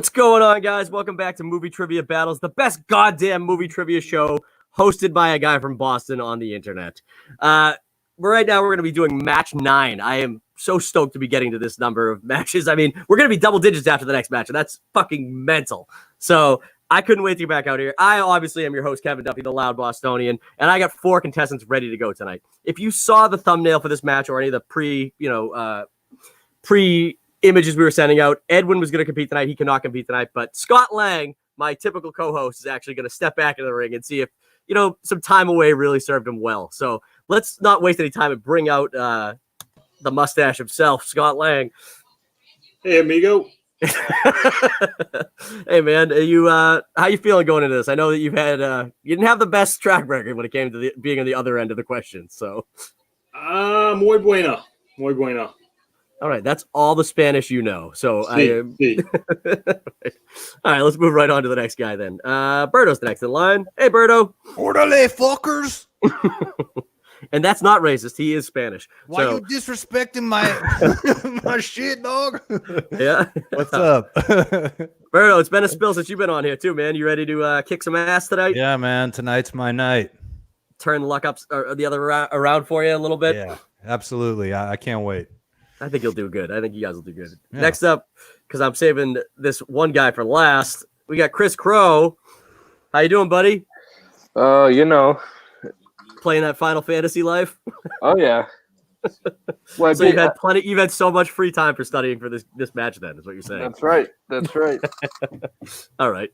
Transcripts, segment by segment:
What's going on, guys? Welcome back to Movie Trivia Battles, the best goddamn movie trivia show hosted by a guy from Boston on the internet. Right now, we're going to be doing match 9. I am so stoked to be getting to this number of matches. I mean, we're going to be double digits after the next match, and that's fucking mental. So I couldn't wait to get back out here. I obviously am your host, Kevin Duffy, the loud Bostonian, and I got 4 contestants ready to go tonight. If you saw the thumbnail for this match or any of the pre-images we were sending out, Edwin was going to compete tonight. He cannot compete tonight, but Scott Lang, my typical co-host, is actually going to step back into the ring and see if, some time away really served him well. So let's not waste any time and bring out the mustache himself, Scott Lang. Hey, amigo. Hey, man, how you feeling going into this? I know that you didn't have the best track record when it came to being on the other end of the question. So, muy bueno. All right, that's all the Spanish you know. So Sí. All right, let's move right on to the next guy then. Berto's the next in line. Hey, Berto. Orderly fuckers. And that's not racist. He is Spanish. Why you disrespecting my my shit, dog? Yeah. What's up? Berto, it's been a spill since you've been on here too, man. You ready to kick some ass tonight? Yeah, man. Tonight's my night. Turn luck up or the other around for you a little bit. Yeah, absolutely. I can't wait. I think you'll do good. I think you guys will do good. Yeah. Next up, because I'm saving this one guy for last, we got Chris Crowe. How you doing, buddy? Playing that Final Fantasy life? Oh yeah. Well, So you've had so much free time for studying for this match then, is what you're saying. That's right. All right.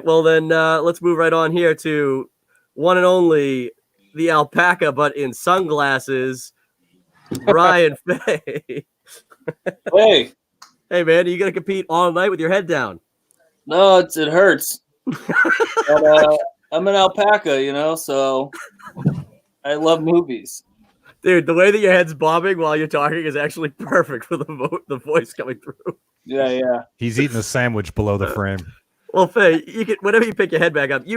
Well then let's move right on here to one and only the alpaca, but in sunglasses, Brian Fay. Hey, Man, are you gonna compete all night with your head down? no, it hurts. But, I'm an alpaca, so I love movies. Dude, the way that your head's bobbing while you're talking is actually perfect for the voice coming through. Yeah. He's eating a sandwich below the frame. Well, Faye, you can whenever you pick your head back up, we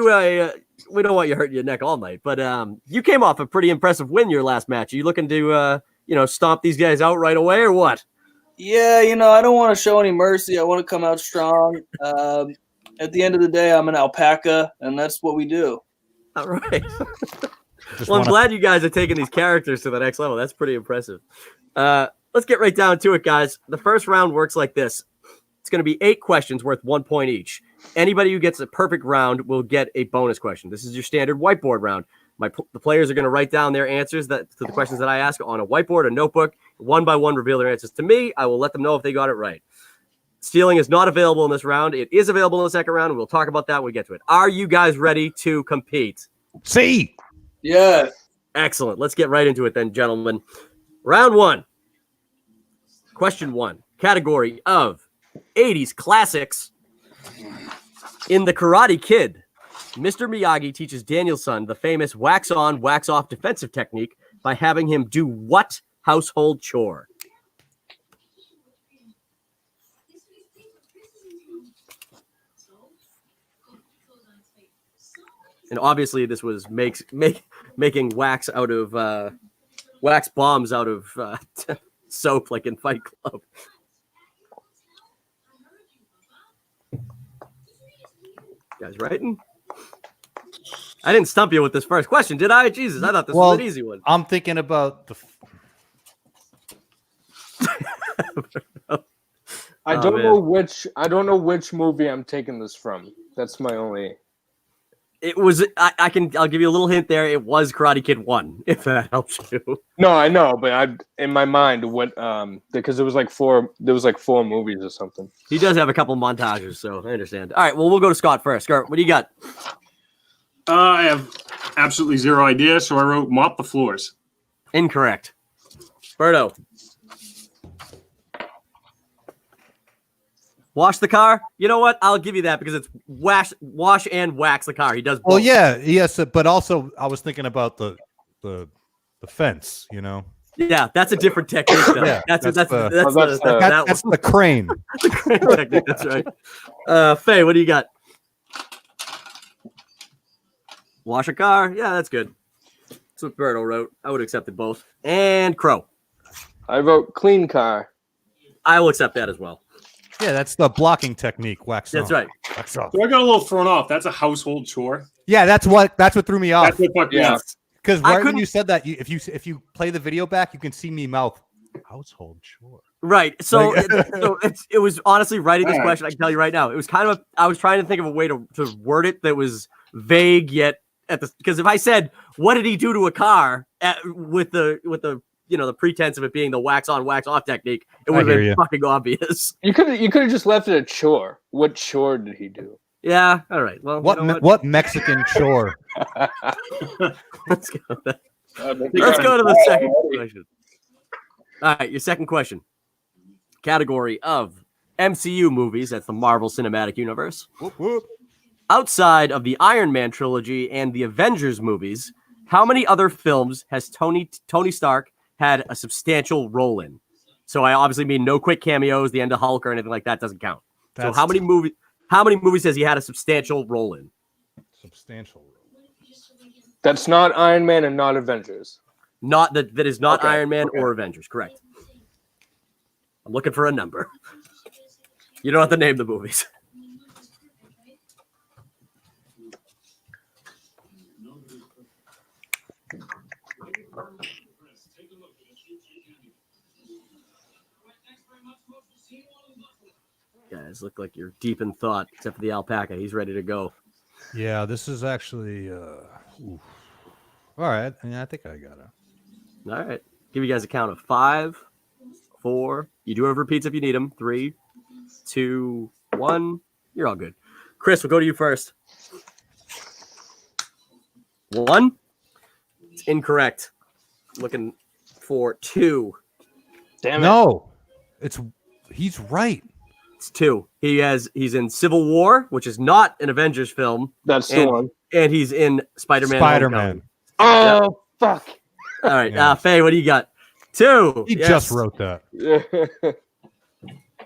don't want you hurting your neck all night, but you came off a pretty impressive win your last match. Are you looking to stomp these guys out right away or what? Yeah, I don't want to show any mercy. I want to come out strong. At the end of the day, I'm an alpaca, and that's what we do. All right. I'm glad you guys are taking these characters to the next level. That's pretty impressive. Let's get right down to it, guys. The first round works like this. It's going to be 8 questions worth 1 point each. Anybody who gets a perfect round will get a bonus question. This is your standard whiteboard round. The players are going to write down their answers to the questions that I ask on a whiteboard or notebook. One by one, reveal their answers to me. I will let them know if they got it right. Stealing is not available in this round. It is available in the second round, and we'll talk about that when we get to it. Are you guys ready to compete? See. Yeah. Excellent. Let's get right into it then, gentlemen. Round 1. Question 1. Category of 80s classics. In The Karate Kid, Mr. Miyagi teaches Daniel-san the famous wax-on, wax-off defensive technique by having him do what household chore? And obviously, this was making wax out of wax bombs out of soap, like in Fight Club. You guys writing? I didn't stump you with this first question, did I? Jesus, I thought this was an easy one. I'm thinking about the. I don't know which movie I'm taking this from. That's my only. It was. I'll give you a little hint there. It was Karate Kid 1, if that helps you. No, I know, but in my mind, what because there was like 4 movies or something. He does have a couple montages, so I understand. All right, well, we'll go to Scott first. Scott, what do you got? I have absolutely zero idea, so I wrote mop the floors. Incorrect. Berto. Wash the car? You know what? I'll give you that because it's wash and wax the car. He does both. Well, yeah, yes, but also I was thinking about the fence, Yeah, that's a different technique. Though. Yeah, that's the crane. That's the crane technique. That's right. Faye, what do you got? Wash a car? Yeah, that's good. That's what Berto wrote. I would have accepted both. And Crowe. I wrote clean car. I will accept that as well. Yeah, that's the blocking technique. Wax That's on, right. wax off. So I got a little thrown off. That's a household chore. Yeah, that's what threw me off. That's what fucked me Yeah. up. Because I right when couldn't- you said that, if you play the video back, you can see me mouth household chore. Right. So, Like- it was honestly writing this All right. question. I can tell you right now, it was kind of I was trying to think of a way to word it that was vague yet because if I said what did he do to a car with the the pretense of it being the wax on wax off technique, it I would have hear been you. fucking obvious. You could have just left it a chore. What chore did he do? Yeah. All right. Well, What Mexican chore? Let's go. Let's Let's go to the second question. All right, your second question. Category of MCU movies. That's the Marvel Cinematic Universe. Whoop, whoop. Outside of the Iron Man trilogy and the Avengers movies, how many other films has Tony Stark had a substantial role in? So I obviously mean no quick cameos, the end of Hulk or anything like that doesn't count. So That's how many movies has he had a substantial role in? Substantial. That's not Iron Man and not Avengers. Not that is not Okay, Iron Man okay. or Avengers, correct. I'm looking for a number. You don't have to name the movies. Guys, look like you're deep in thought, except for the alpaca. He's ready to go. Yeah, this is actually. Oof. All right, I think I got it. All right. Give you guys a count of 5, 4. You do have repeats if you need them. 3, 2, 1. You're all good. Chris, we'll go to you first. 1. It's incorrect. Looking for 2. Damn it. No, he's right. It's 2. He's in Civil War, which is not an Avengers film, That's the one. and he's in Spider-Man. Spider-Man. Oh, fuck. All right. Yeah. Faye, what do you got? 2. He Yes. just wrote that.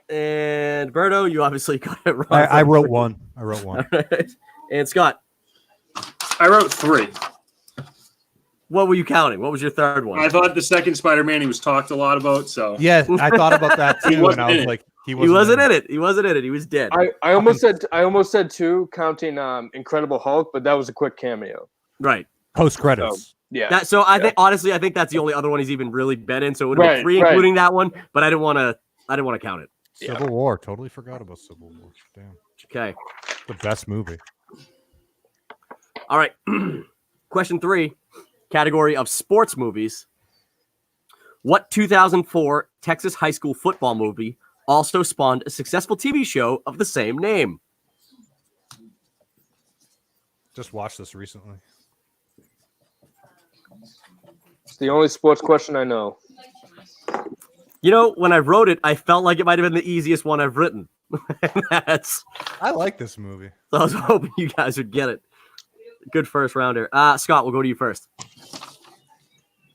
And Berto, you obviously got it wrong. I wrote one. I wrote one. All right. And Scott, I wrote 3. what were you counting? What was your third one? I thought the second Spider-Man he was talked a lot about. So Yeah, I thought about that He too, and I wasn't in was it. like, He wasn't in it. He wasn't in it. He was dead. I almost said 2, counting Incredible Hulk, but that was a quick cameo. Right. Post credits. Yeah. So I think honestly, I think that's the only other one he's even really been in. So it would have been Right, 3, right. including that one. But I didn't want to count it. Civil War. Totally forgot about Civil War. Damn, Okay. the best movie. All right. Question 3, category of sports movies. What 2004 Texas high school football movie also spawned a successful TV show of the same name? Just watched this recently. It's the only sports question I know. You know, when I wrote it, I felt like it might have been the easiest one I've written. That's I like this movie. so I was hoping you guys would get it. Good first rounder. Scott, we'll go to you first.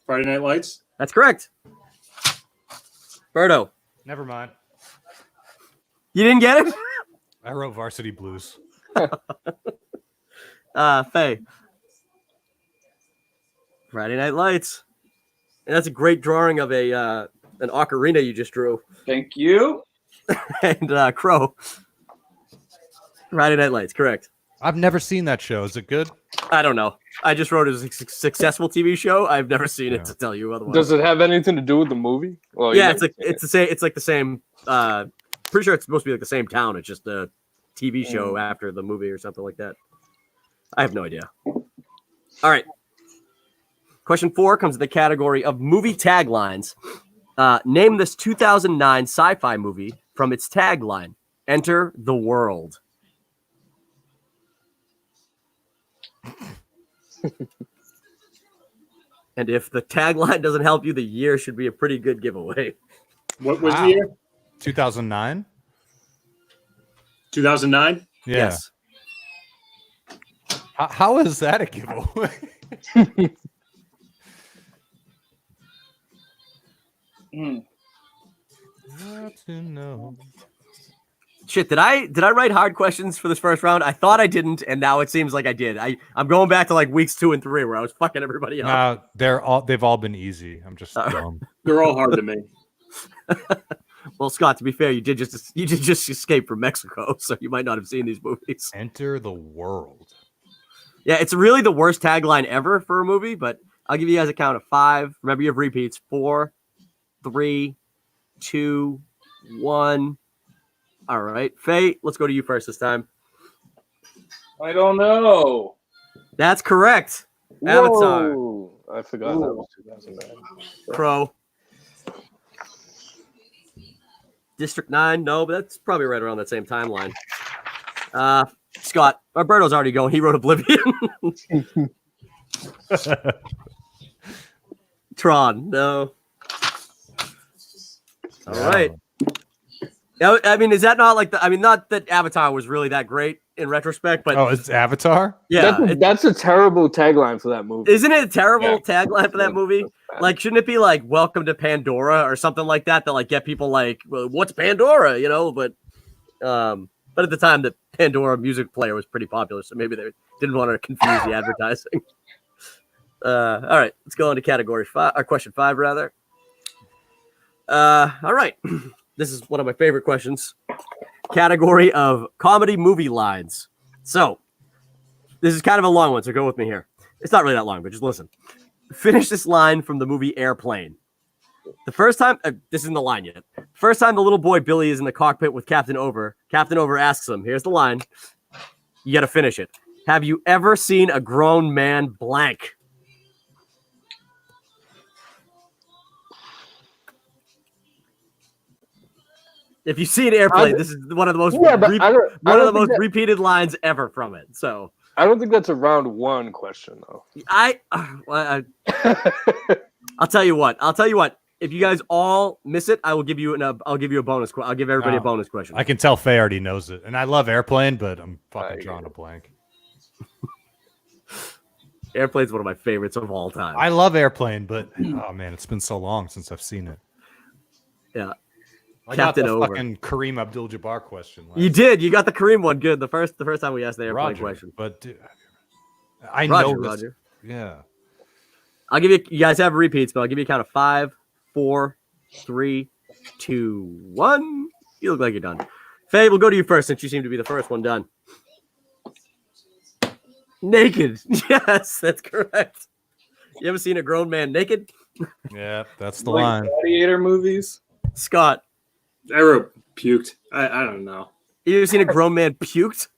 Friday Night Lights. That's correct. Berto, Never mind. you didn't get it? I wrote Varsity Blues. Faye. Friday Night Lights. And that's a great drawing of an ocarina you just drew. Thank you. And Crowe. Friday Night Lights, correct. I've never seen that show. Is it good? I don't know. I just wrote it as a successful TV show. I've never seen it Yeah. to tell you otherwise. Does it have anything to do with the movie? Well, Yeah, you it's like it's like the same. Pretty sure it's supposed to be like the same town. It's just a TV show after the movie or something like that. I have no idea. All right. Question 4 comes in the category of movie taglines. Name this 2009 sci-fi movie from its tagline: "Enter the world." And if the tagline doesn't help you, the year should be a pretty good giveaway. What was Wow. the year? 2009. 2009. Yeah. Yes. How is that a giveaway? Hmm. Got to know. Shit, did I write hard questions for this first round? I thought I didn't, and now it seems like I did. I'm going back to like weeks 2 and 3 where I was fucking everybody up. They've all been easy. I'm just dumb. They're all hard to me. Well, Scott, to be fair, you did just escape from Mexico, so you might not have seen these movies. Enter the world. Yeah, it's really the worst tagline ever for a movie, but I'll give you guys a count of 5. Remember, you have repeats. 4, 3, 2, 1. All right. Faye, let's go to you first this time. I don't know. That's correct. Avatar. Whoa. I forgot that was 2009. Crowe. District 9. No, but that's probably right around that same timeline. Scott. Roberto's already going. He wrote Oblivion. Tron. No. All right. I mean, is that not like not that Avatar was really that great in retrospect, but it's Avatar? Yeah. That's a terrible tagline for that movie. Isn't it a terrible tagline for that movie? Like, shouldn't it be like "Welcome to Pandora" or something like that? That like get people like, well, what's Pandora? You know, but at the time, the Pandora music player was pretty popular, so maybe they didn't want to confuse the advertising. All right, let's go into category 5, or question 5 rather. All right, this is one of my favorite questions. Category of comedy movie lines. So this is kind of a long one, so go with me here. It's not really that long, but just listen. Finish this line from the movie Airplane. The first time, this isn't the line yet. First time the little boy Billy is in the cockpit with Captain Over, Captain Over asks him, here's the line. You got to finish it. Have you ever seen a grown man blank? If you see an Airplane, this is one of the most repeated lines ever from it. So I don't think that's a round 1 question though. I'll tell you what. If you guys all miss it, I'll give you a bonus. I'll give everybody a bonus question. I can tell Faye already knows it, and I love Airplane, but I'm fucking drawing a blank. Airplane's one of my favorites of all time. I love Airplane, but oh man, it's been so long since I've seen it. Yeah. I Captain got the Over. fucking Kareem Abdul-Jabbar question. You did. You got the Kareem one good. The first time we asked the Airplane question. But dude, I know this. Roger. Yeah. I'll give you guys have repeats, but I'll give you a count of 5, 4, 3, 2, 1. You look like you're done. Faye, we'll go to you first since you seem to be the first one done. Naked. Yes, that's correct. You ever seen a grown man naked? Yeah, that's the line. Gladiator movies. Scott. I wrote puked. I don't know. You ever seen a grown man puked?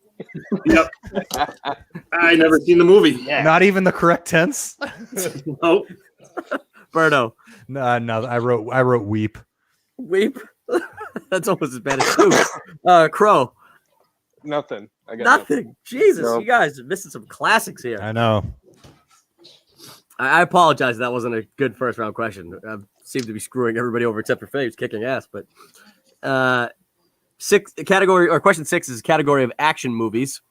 Yep. I never seen the movie. Yeah. Not even the correct tense. Nope. Berto. No, I wrote weep. Weep? That's almost as bad as poop. Crowe. Nothing. I got nothing. Jesus, you guys are missing some classics here. I know. I apologize. That wasn't a good first round question. I seem to be screwing everybody over except for Faye, who's kicking ass. But question 6 is a category of action movies.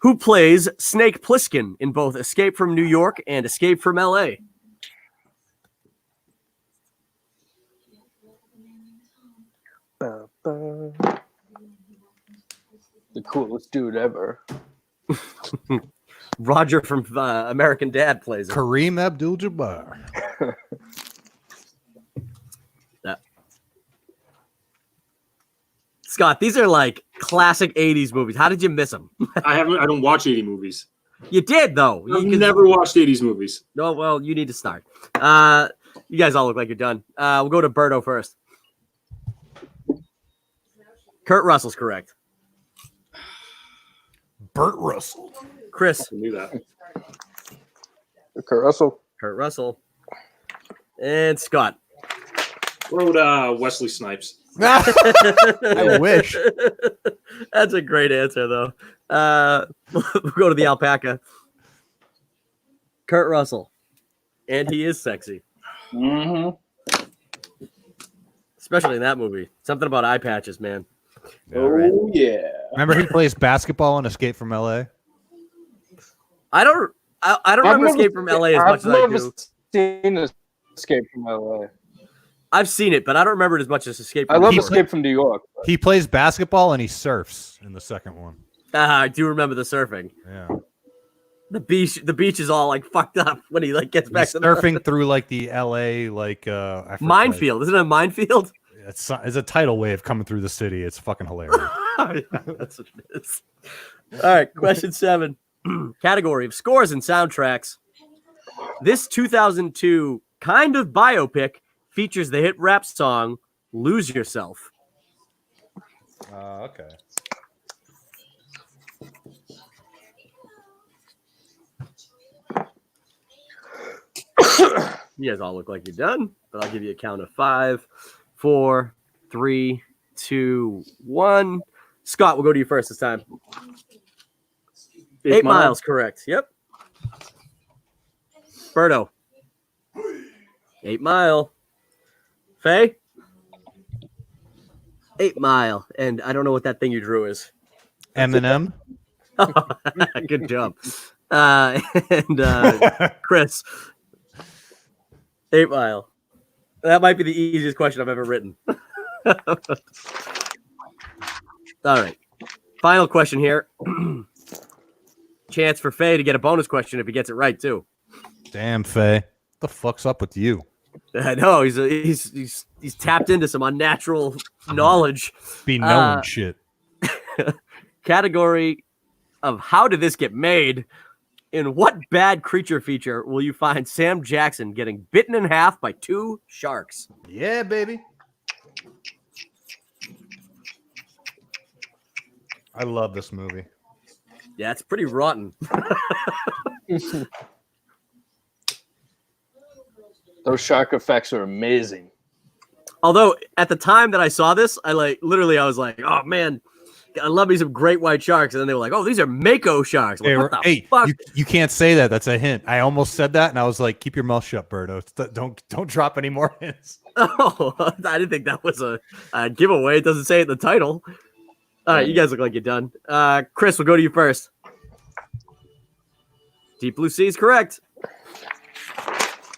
Who plays Snake Plissken in both Escape from New York and Escape from L.A.? The coolest dude ever. Roger from American Dad plays it. Kareem Abdul-Jabbar. Scott, these are like classic 80s movies. How did you miss them? I don't watch 80 movies. You did, though. I've never watched 80s movies. No, well, you need to start. You guys all look like you're done. We'll go to Berto first. Kurt Russell's correct. Burt Russell. Chris. I knew that. Kurt Russell. Kurt Russell. And Scott. Wrote Wesley Snipes. I wish. That's a great answer, though. We'll go to the alpaca. Kurt Russell. And he is sexy. Mm-hmm. Especially in that movie. Something about eye patches, man. Oh, yeah. Remember he plays basketball in Escape from L.A.? I don't remember Escape from LA as much as I do. Seen Escape from LA. I've seen it, but I don't remember it as much as Escape from I love New York. Escape from New York. He plays basketball and he surfs in the second one. I do remember the surfing. Yeah. The beach is all like fucked up when he like gets back He's to surfing through like the LA minefield. Isn't it a minefield? it's a tidal wave coming through the city. It's fucking hilarious. Yeah, that's what it is. All right, question 7. Category of scores and soundtracks. This 2002 kind of biopic features the hit rap song "Lose Yourself." Okay. You guys all look like you're done, but I'll give you a count of 5, 4, 3, 2, 1. Scott, we'll go to you first this time. 8 miles, correct. Yep. Berto. 8 Mile. Faye? 8 Mile. And I don't know what that thing you drew is. Eminem. Good job. Chris. 8 Mile. That might be the easiest question I've ever written. All right. Final question here. Chance for Faye to get a bonus question if he gets it right, too. Damn, Faye. What the fuck's up with you? I know he's tapped into some unnatural knowledge. Be knowing shit. Category of how did this get made? In what bad creature feature will you find Sam Jackson getting bitten in half by 2 sharks? Yeah, baby. I love this movie. Yeah, it's pretty rotten. Those shark effects are amazing. Although at the time that I saw this, I was like, oh man, I love me some great white sharks. And then they were like, oh, these are Mako sharks. Like, what the fuck? You can't say that. That's a hint. I almost said that, and I was like, keep your mouth shut, Berto. Don't drop any more hints. Oh, I didn't think that was a giveaway. It doesn't say it in the title. All right, you guys look like you're done. Chris, we'll go to you first. Deep Blue Sea is correct.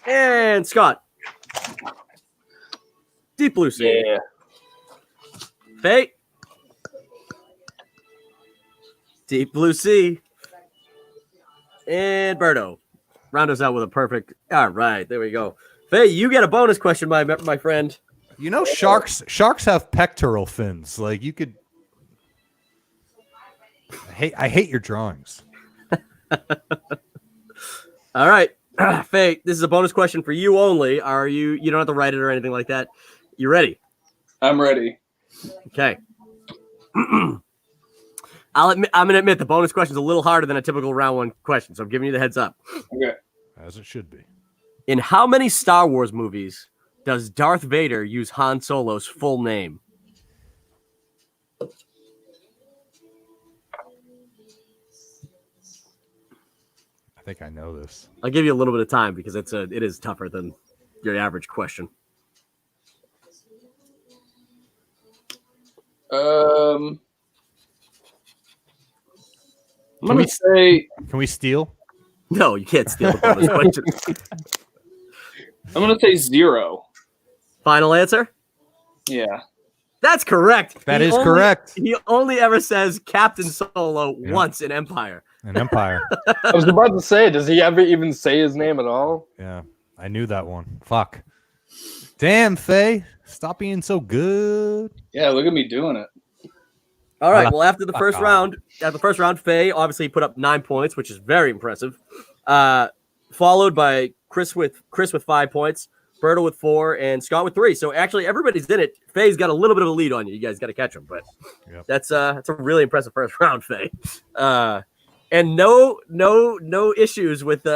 And Scott. Deep Blue Sea. Yeah. Faye. Deep Blue Sea. And Berto. Round us out with a perfect. All right, there we go. Faye, you get a bonus question, my friend. You know, sharks have pectoral fins. Like, you could. I hate your drawings. All right, Faye, this is a bonus question for you only. Are you? You don't have to write it or anything like that. You ready? I'm ready. Okay. I'm gonna admit the bonus question is a little harder than a typical round 1 question, so I'm giving you the heads up. Okay. As it should be. In how many Star Wars movies does Darth Vader use Han Solo's full name? I think I know this. I'll give you a little bit of time because it is tougher than your average question. I'm gonna say. Can we steal? No, you can't steal the bonus question. I'm gonna say 0. Final answer? Yeah. That's correct. That is correct. He only ever says Captain Solo once in Empire. An Empire. I was about to say, does he ever even say his name at all? Yeah, I knew that one. Fuck. Damn, Faye. Stop being so good. Yeah, look at me doing it. All right. Well, after the first round, Faye obviously put up 9 points, which is very impressive. Followed by Chris with 5 points, Berto with 4, and Scott with 3. So actually, everybody's in it. Faye's got a little bit of a lead on you. You guys got to catch him, but that's a really impressive first round, Faye. And no issues with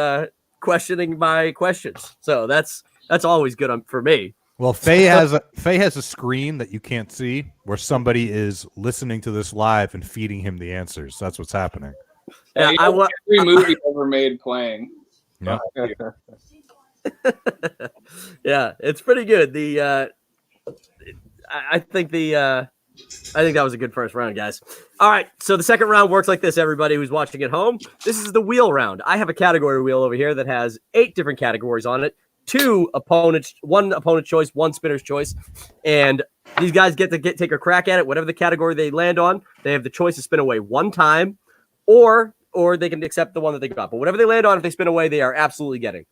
questioning my questions. So that's always good for me. Well, Faye has a screen that you can't see where somebody is listening to this live and feeding him the answers. That's what's happening. Yeah, every movie ever made playing. Yeah. Yeah, it's pretty good. I think that was a good first round, guys. All right, so the second round works like this, everybody who's watching at home. This is the wheel round. I have a category wheel over here that has 8 different categories on it. 1 opponent's choice, 1 spinner's choice. And these guys get to take a crack at it. Whatever the category they land on, they have the choice to spin away 1 time, or they can accept the one that they got. But whatever they land on, if they spin away, they are absolutely getting.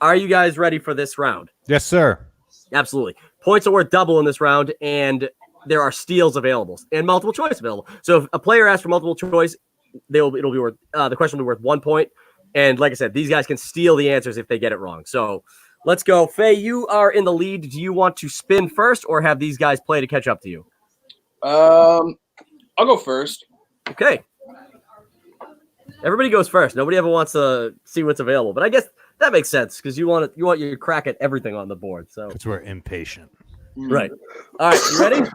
Are you guys ready for this round? Yes, sir. Absolutely. Points are worth double in this round, and there are steals available and multiple choice available. So if a player asks for multiple choice, it'll be worth the question will be worth 1 point. And like I said, these guys can steal the answers if they get it wrong. So let's go. Faye, you are in the lead. Do you want to spin first or have these guys play to catch up to you? I'll go first. Okay. Everybody goes first. Nobody ever wants to see what's available. But I guess that makes sense because you want your crack at everything on the board. So Because we're impatient. right. All right, you ready?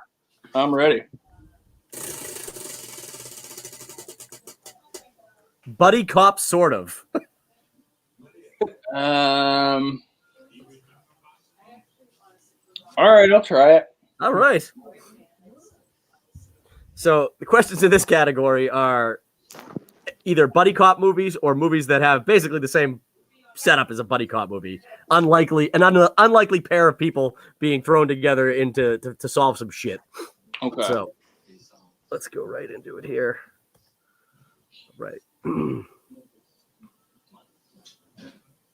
I'm ready. Buddy cop, sort of. All right, I'll try it. All right. So the questions in this category are either buddy cop movies or movies that have basically the same setup as a buddy cop movie. Unlikely pair of people being thrown together to solve some shit. Okay. So let's go right into it here. Right.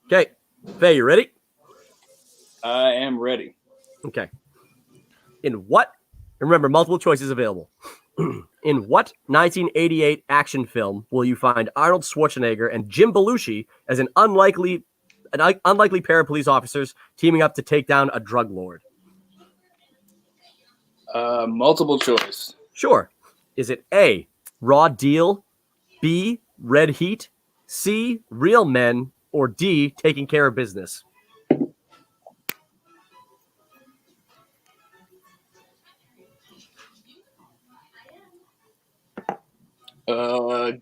Okay. Faye, you ready? I am ready. Okay. In what? Remember, multiple choices available. In what 1988 action film will you find Arnold Schwarzenegger and Jim Belushi as an unlikely pair of police officers teaming up to take down a drug lord? Multiple choice. Sure. Is it A, Raw Deal, B, Red Heat, C, Real Men, or D, Taking Care of Business?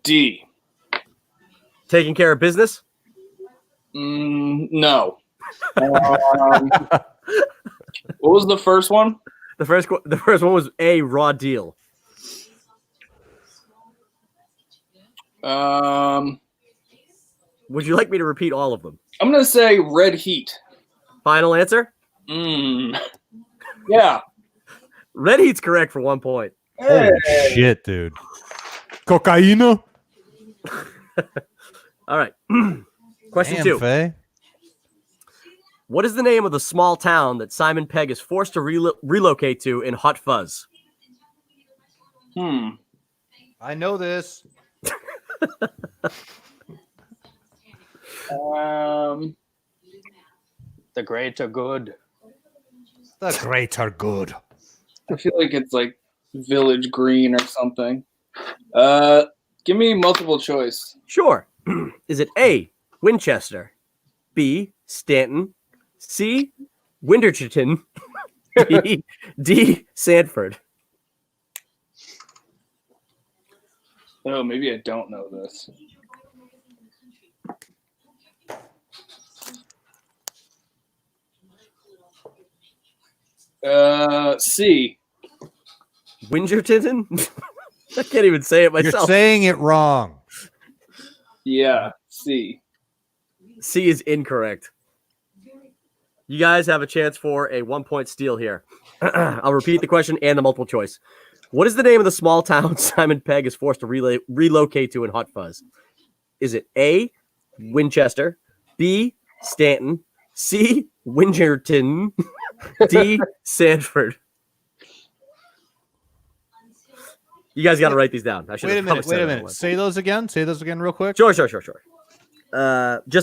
D. Taking Care of Business? No. What was the first one? The first one was A, Raw Deal. Would you like me to repeat all of them? I'm gonna say Red Heat. Final answer? Yeah. Red Heat's correct for 1 point. Holy shit, dude. Cocaine? All right. Question Damn, 2. Faye. What is the name of the small town that Simon Pegg is forced to relocate to in Hot Fuzz? I know this. The great are good. The great are good. I feel like it's like Village Green or something. Give me multiple choice. Sure. Is it A, Winchester, B, Stanton, C, Winterton, D, Sanford? Oh, maybe I don't know this. C. Winterton? I can't even say it You're myself. saying it wrong. Yeah, C. C is incorrect. You guys have a chance for a 1 point steal here. I'll repeat the question and the multiple choice. What is the name of the small town Simon Pegg is forced to relocate to in Hot Fuzz? Is it A, Winchester, B, Stanton, C, Winterton, D, Sanford? You guys got to write these down. Wait a minute. Say those again. Say those again real quick. Sure. Just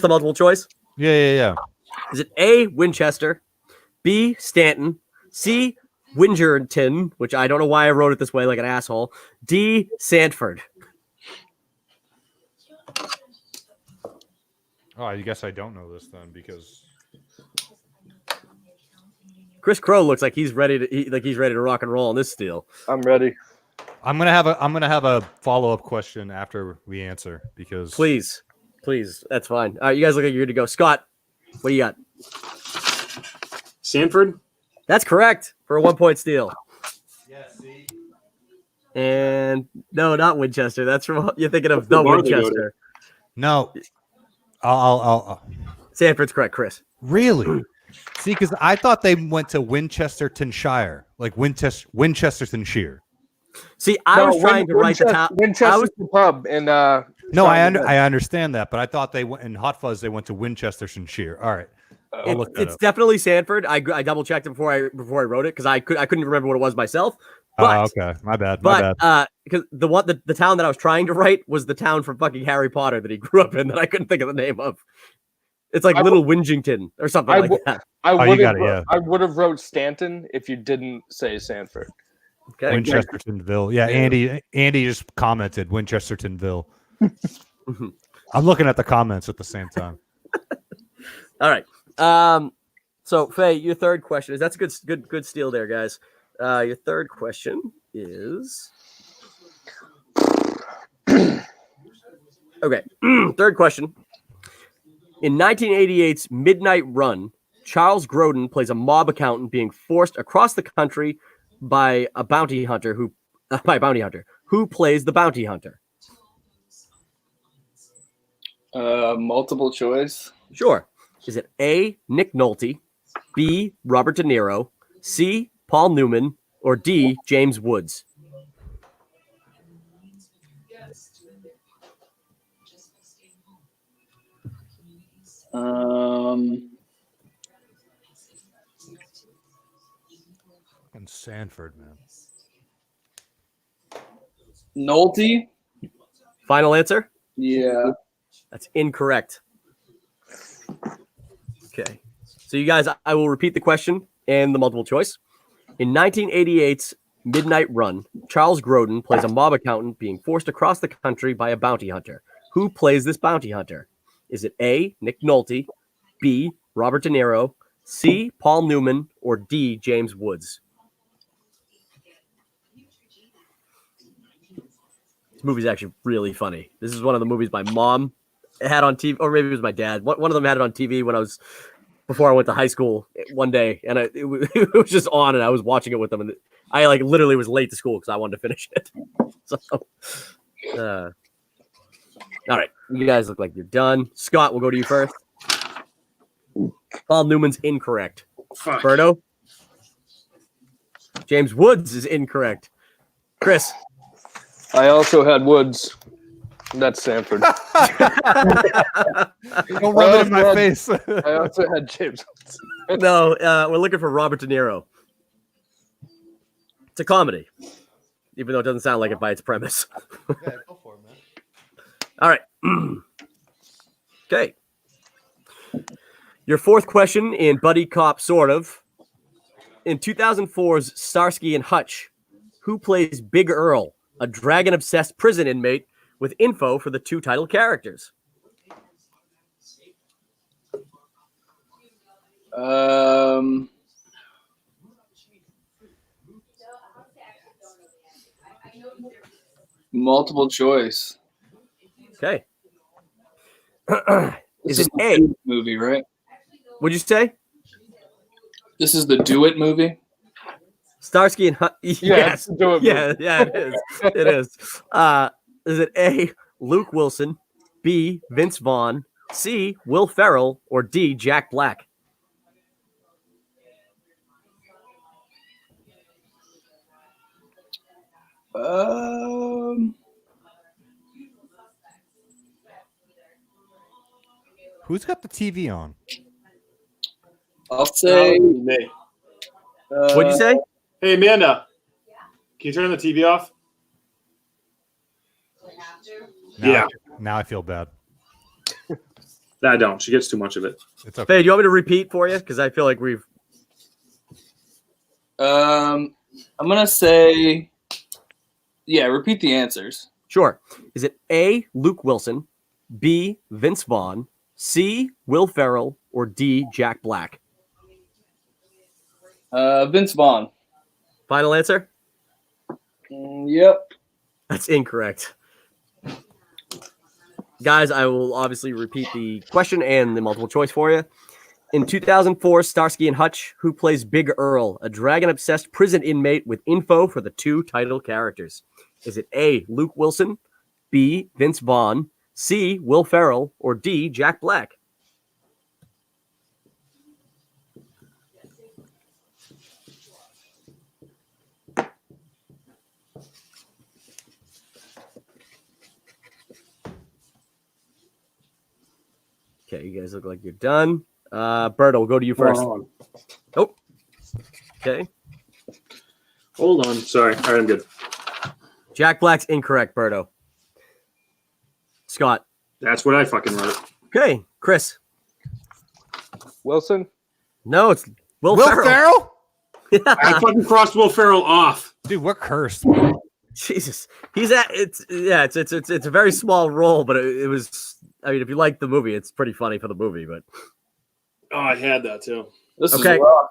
a multiple choice. Yeah. Is it A, Winchester, B, Stanton, C, Wingerton, which I don't know why I wrote it this way like an asshole, D, Sanford? Oh, I guess I don't know this then because Chris Crowe looks like he's ready to rock and roll on this steal. I'm ready. I'm gonna have a follow-up question after we answer because Please, that's fine. All right, you guys look like you're good to go. Scott, what do you got? Sanford? That's correct for a 1 point steal. Yeah, see. And no, not Winchester. That's from you're thinking of the the bar they go to. Winchester. No. I'll Sanford's correct, Chris. really see because I thought they went to Winchestertonshire, like Winchestertonshire. See, I was trying to write the top. Winchester's the pub, and No, I understand that, but I thought they went in Hot Fuzz. They went to Winchestertonshire. All right. I'll look that It's up. definitely Sanford. I double checked it before I wrote it because I couldn't remember what it was myself. But Okay, my bad. because the town that I was trying to write was the town from fucking Harry Potter that he grew up in that I couldn't think of the name of. It's like Little Wingington or something like that. You got it, yeah. I would have wrote Stanton if you didn't say Sanford. Okay. Winchestertonville. Yeah, Andy just commented Winchestertonville. I'm looking at the comments at the same time. All right. So Faye, your third question is that's a good steal there, guys. Your third question is okay. Third question. In 1988's Midnight Run, Charles Grodin plays a mob accountant being forced across the country by a bounty hunter who plays the bounty hunter. Multiple choice. Sure. Is it A, Nick Nolte, B, Robert De Niro, C, Paul Newman, or D, James Woods? And Sanford, man. Nolte. Final answer? Yeah. That's incorrect. Okay. So you guys, I will repeat the question and the multiple choice. In 1988's Midnight Run, Charles Grodin plays a mob accountant being forced across the country by a bounty hunter. Who plays this bounty hunter? Is it A, Nick Nolte, B, Robert De Niro, C, Paul Newman, or D, James Woods? This movie's actually really funny. This is one of the movies my mom had on TV, or maybe it was my dad. One of them had it on TV before I went to high school one day, and it was just on, and I was watching it with them, and I literally was late to school because I wanted to finish it. So, all right, you guys look like you're done. Scott, we'll go to you first. Paul Newman's incorrect. Fuck. Berto? James Woods is incorrect. Chris? I also had Woods. That's Sanford. Don't rub it in my face. I also had James Woods. No, we're looking for Robert De Niro. It's a comedy, even though it doesn't sound like it by its premise. Yeah, go for it, man. All right. Okay. Your fourth question in Buddy Cop, sort of. In 2004's Starsky and Hutch, who plays Big Earl, a dragon-obsessed prison inmate with info for the two title characters? Multiple choice. Okay. This Is it the A? Do It movie, right? What'd you say? This is the Do It movie. Starsky and Hutch. Yes. Do it. Yeah, it is. It is. Is it A, Luke Wilson, B, Vince Vaughn, C, Will Ferrell, or D, Jack Black? Who's got the TV on? I'll say. Me. What'd you say? Hey, Amanda. Can you turn the TV off? Now I feel bad. I don't. She gets too much of it. It's okay. Faye, do you want me to repeat for you? Because I feel like we've. I'm gonna say. Yeah, repeat the answers. Sure. Is it A, Luke Wilson, B, Vince Vaughn, C, Will Ferrell, or D, Jack Black? Vince Vaughn. Final answer? Yep. That's incorrect. Guys, I will obviously repeat the question and the multiple choice for you. In 2004, Starsky and Hutch, who plays Big Earl, a dragon-obsessed prison inmate with info for the two title characters? Is it A, Luke Wilson, B, Vince Vaughn, C, Will Ferrell, or D, Jack Black? Okay, you guys look like you're done. Berto, we'll go to you first. Hold Oh. Okay. on. Sorry. All right, I'm good. Jack Black's incorrect, Berto. Scott. That's what I fucking wrote. Okay. Chris. Wilson. No, it's Will Will Ferrell. Ferrell? I fucking crossed Will Ferrell off. Dude, we're cursed. Man. Jesus, he's at it's a very small role, but it was. I mean, if you like the movie, it's pretty funny for the movie. But Oh, I had that too. This Okay. is rough.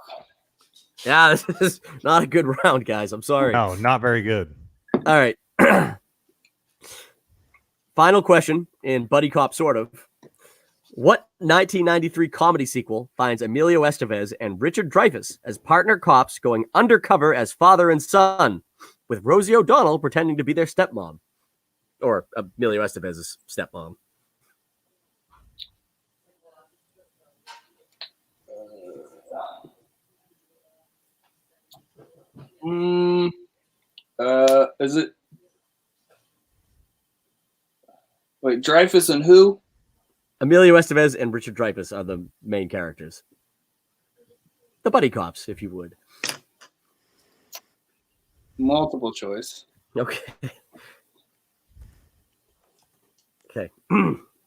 yeah, this is not a good round, guys. I'm sorry. No, not very good. All right. Final question in Buddy Cop, sort of. What 1993 comedy sequel finds Emilio Estevez and Richard Dreyfuss as partner cops going undercover as father and son, with Rosie O'Donnell pretending to be their stepmom, or Emilio Estevez's stepmom? Is it? Wait, Dreyfuss and who? Emilio Estevez and Richard Dreyfuss are the main characters. The buddy cops, if you would. Multiple choice. Okay. Okay.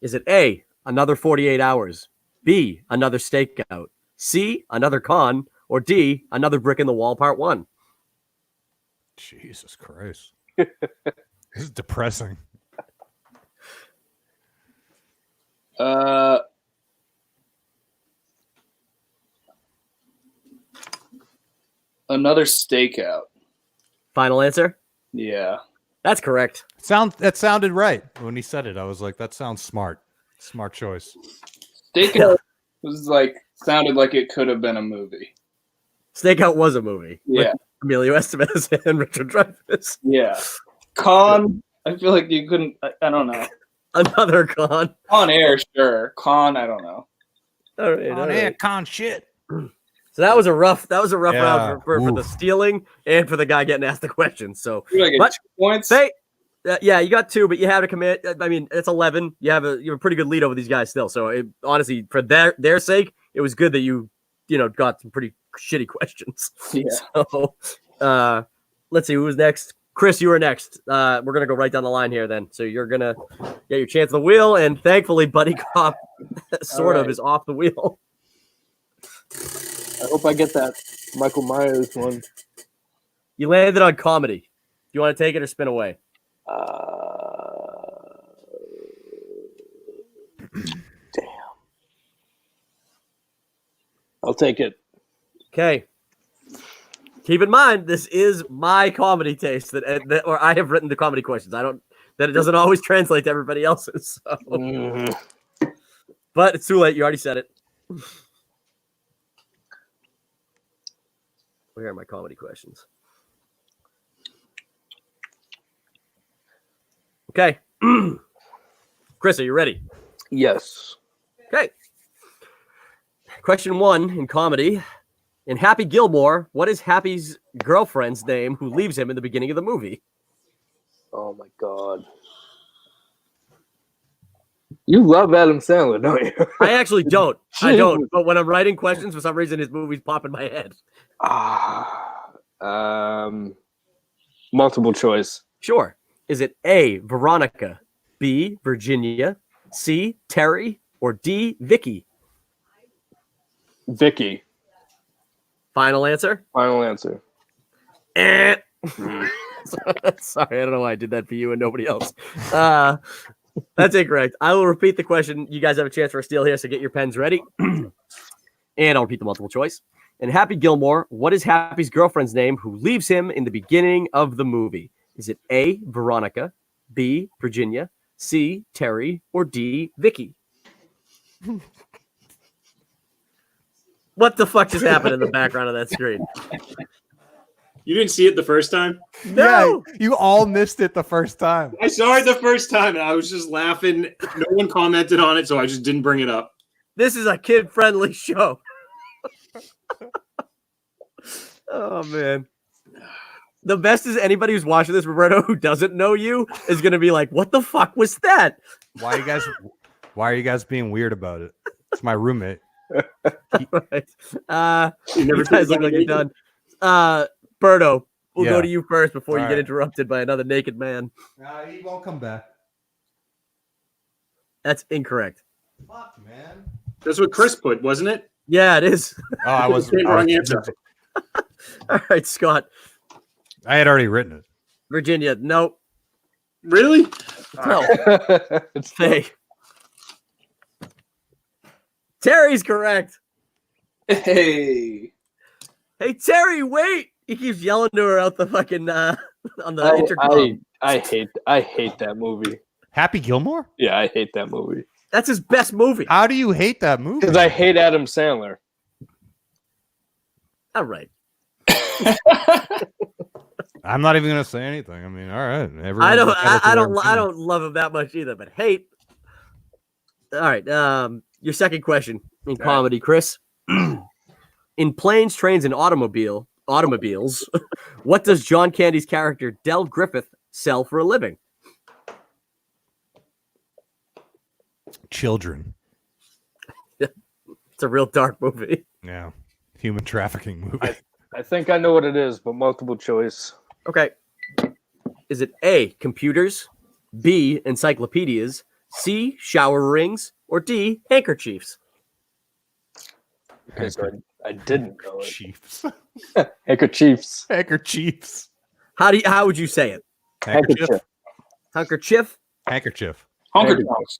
Is it A, Another 48 Hours, B, Another Stakeout, C, Another Con, or D, Another Brick in the Wall Part 1? Jesus Christ. This is depressing. Another stakeout. Final answer? Yeah. That's correct. That sounded right. When he said it, I was like, that sounds smart. Smart choice. Stakeout was sounded like it could have been a movie. Stakeout was a movie. Yeah. With Emilio Estevez and Richard Dreyfuss. Yeah. Con, I feel like you couldn't, I don't know. Another Con. On air, sure. Con, I don't know. All right, all right. Con shit. So that was a rough Yeah. round for the Oof. stealing and for the guy getting asked the question. So You get But- 2 points? Faye, yeah, you got 2, but you have to commit. I mean, it's 11. You have a pretty good lead over these guys still. So honestly, for their sake, it was good that you got some pretty shitty questions. Yeah. So let's see who was next. Chris, you were next. We're gonna go right down the line here then. So you're gonna get your chance of the wheel, and thankfully, Buddy Cop sort of right. is off the wheel. I hope I get that Michael Myers one. You landed on comedy. Do you want to take it or spin away? Damn. I'll take it. Okay. Keep in mind, this is my comedy taste or I have written the comedy questions. That it doesn't always translate to everybody else's. So. Mhm. But it's too late. You already said it. Where are my comedy questions? Okay. Chris, are you ready? Yes. Okay. Question 1 in comedy. In Happy Gilmore, what is Happy's girlfriend's name who leaves him in the beginning of the movie? Oh my God. You love Adam Sandler, don't you? I actually don't. I don't. But when I'm writing questions, for some reason, his movies pop in my head. Multiple choice. Sure. Is it A, Veronica, B, Virginia, C, Terry, or D, Vicky? Vicky. Final answer? Final answer. Eh. Sorry, I don't know why I did that for you and nobody else. That's incorrect. I will repeat the question. You guys have a chance for a steal here, so get your pens ready. And I'll repeat the multiple choice. In Happy Gilmore, what is Happy's girlfriend's name who leaves him in the beginning of the movie? Is it A, Veronica, B, Virginia, C, Terry, or D, Vicky? What the fuck just happened in the background of that screen? You didn't see it the first time? No! Yeah, you all missed it the first time. I saw it the first time and I was just laughing. No one commented on it, so I just didn't bring it up. This is a kid-friendly show. Oh, man. The best is anybody who's watching this, Roberto, who doesn't know you, is going to be like, what the fuck was that? Why are you guys being weird about it? It's my roommate. Right. You never You guys look like you're done. Berto, we'll go Yeah. to you first before you All get right. interrupted by another naked man. He won't come back. That's incorrect. Fuck, man. That's what Chris put, wasn't it? Yeah, it is. Oh, I was Wrong answer. All right, Scott. I had already written it. Virginia, nope. Really? No. It's Faye. Terry's correct. Hey. Hey, Terry, wait. He keeps yelling to her out the fucking on the intercom. I hate that movie. Happy Gilmore? Yeah, I hate that movie That's his best movie. How do you hate that movie? because I hate Adam Sandler. All right. I'm not even gonna say anything. I mean, all right. I don't. everyone's entitled to I their don't. I opinion. don't love him that much either. But hate. All right. Your second question in comedy, Chris. In Planes, Trains, and Automobiles, what does John Candy's character Del Griffith sell for a living? Children. It's a real dark movie. Yeah. Human trafficking movie. I think I know what it is, but multiple choice. Okay. Is it A, computers, B, encyclopedias, C, shower rings, or D, handkerchiefs? Okay, so I didn't know it. Chiefs. Handkerchiefs. Handkerchiefs. How would you say it? Handkerchief. Handkerchief? Handkerchief. Honker Handkerchief. dogs.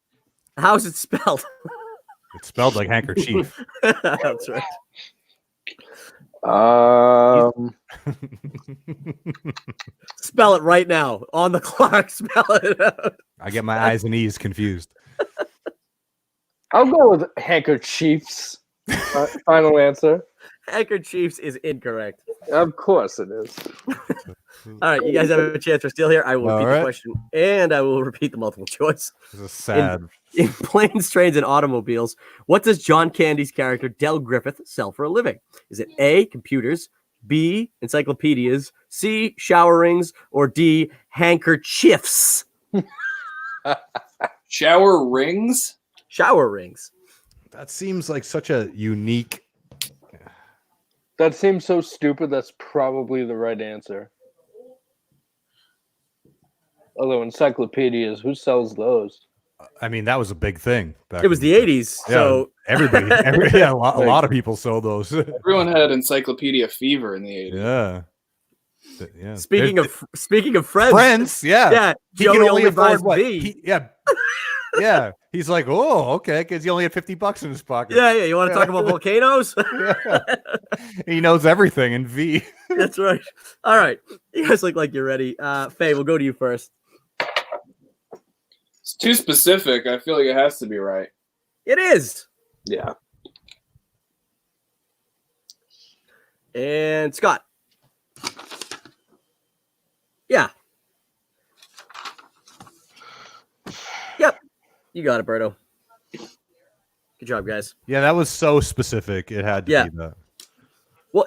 How's it spelled? It's spelled like handkerchief. That's right. Spell it right now on the clock. Spell it out. I get my eyes and E's confused. I'll go with handkerchiefs. Final answer. Handkerchiefs is incorrect. Of course it is. All right, you guys have a chance for steal here. I will All repeat right. the question and I will repeat the multiple choice. This is sad. In Planes, Trains, and Automobiles, what does John Candy's character Del Griffith sell for a living? Is it A, computers, B, encyclopedias, C, shower rings, or D, handkerchiefs? Shower rings? Shower rings. That seems like such a unique. That seems so stupid. That's probably the right answer. Although encyclopedias, who sells those? I mean, that was a big thing. Back It was in the 80s, Yeah, so everybody, a lot of people sold those. Everyone had encyclopedia fever in the 80s. Yeah. Yeah. speaking of friends, friends, yeah. yeah, He Joey can only buys afford what? B. Yeah. Yeah. He's like, oh, okay, because he only had $50 in his pocket. Yeah, you want to talk about volcanoes? Yeah. He knows everything in V. That's right. All right, you guys look like you're ready. Faye, we'll go to you first. It's too specific. I feel like it has to be right. It is. Yeah. And Scott. Yeah. Yep. You got it, Berto. Good job, guys. Yeah, that was so specific. It had to Yeah. be that. Well,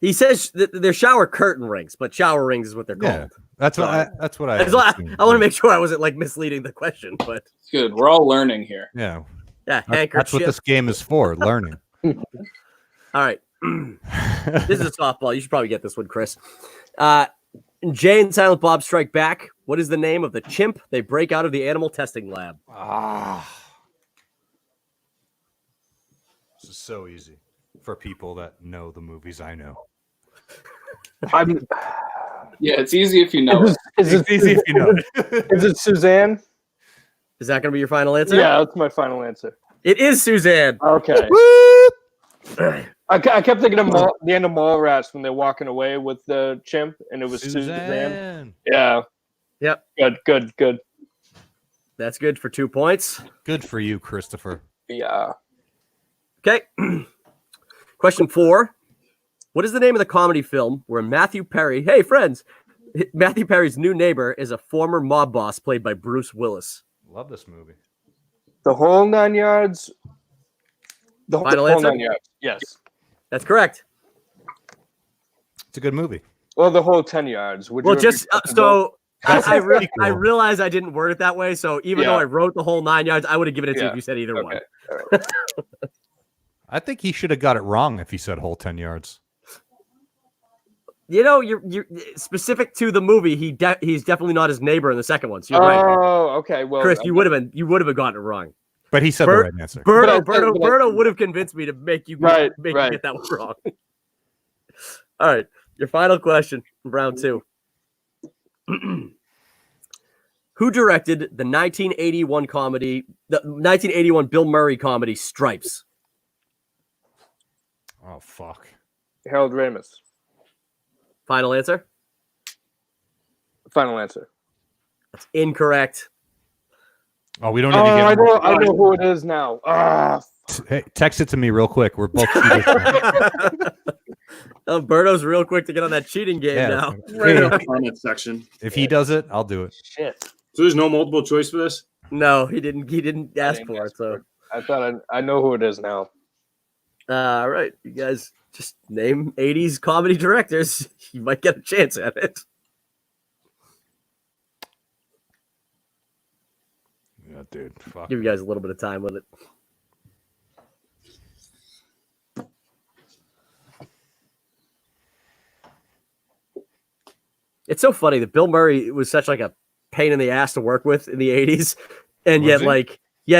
he says that they're shower curtain rings, but shower rings is what they're Yeah. called. That's what Sorry. I As long- assumed. I want to make sure I wasn't like misleading the question, but It's good. We're all learning here. Yeah. yeah, That's what handkerchief. this game is for, learning. All right. This is a softball. You should probably get this one, Chris. Jay and Silent Bob Strike Back. What is the name of the chimp they break out of the animal testing lab? This is so easy for people that know the movies I know. I'm. Yeah, it's easy if you know it. Is it It's easy if you know it. Is it Suzanne? Is that going to be your final answer? Yeah, that's my final answer. It is Suzanne. Okay. I kept thinking of the end of Mallrats when they're walking away with the chimp, and it was Suzanne. Yeah. Yep. Good. That's good for 2 points. Good for you, Christopher. Yeah. Okay. Question 4. What is the name of the comedy film where Matthew Perry, hey friends, Matthew Perry's new neighbor is a former mob boss played by Bruce Willis? Love this movie. The whole 9 yards. The Final whole answer? 9 yards. Yes. That's correct. It's a good movie. Well, the whole 10 yards. Would Well, you just agree? so I Sequel. realized I didn't word it that way. So even though Yeah. I wrote the whole 9 yards, I would have given it to you Yeah. if you said either one. Okay. All right. I think he should have got it wrong if he said whole 10 yards. You know, you're specific to the movie. He's definitely not his neighbor in the second one. So you're right. Oh, okay. Well, Chris, you would have gotten it wrong. But he said the right answer. Berto would have convinced me to make you Right. you get that one wrong. All right, your final question from round 2. Who directed the 1981 Bill Murray comedy Stripes? Oh, fuck. Harold Ramis. Final answer? Final answer. That's incorrect. Oh, we don't need to get I know who it is now. Hey, text it to me real quick. We're both Berto's real quick to get on that cheating game now. Right in the comment section. If he does it, I'll do it. Shit. So there's no multiple choice for this? No, he didn't ask for it. So I thought I know who it is now. all right, you guys just name 80s comedy directors. You might get a chance at it. Yeah, dude. Fuck. Give you guys a little bit of time with it. It's so funny that Bill Murray was such like a pain in the ass to work with in the 80s. And yet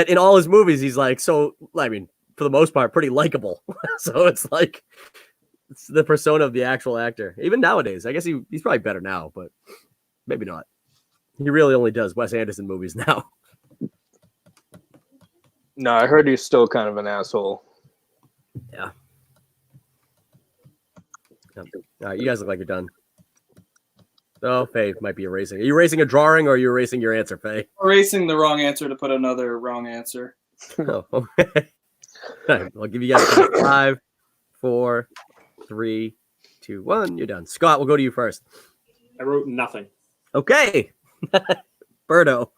in all his movies, he's like, so, I mean, for the most part, pretty likable. So it's like, it's the persona of the actual actor. Even nowadays, I guess he's probably better now, but maybe not. He really only does Wes Anderson movies now. No, I heard he's still kind of an asshole. Yeah. All right, you guys look like you're done. Oh, Faye might be erasing. Are you erasing a drawing or are you erasing your answer, Faye? Erasing the wrong answer to put another wrong answer. Oh, okay. All right, I'll give you guys 5, 4, 3, 2, 1. You're done. Scott, we'll go to you first. I wrote nothing. Okay. Berto.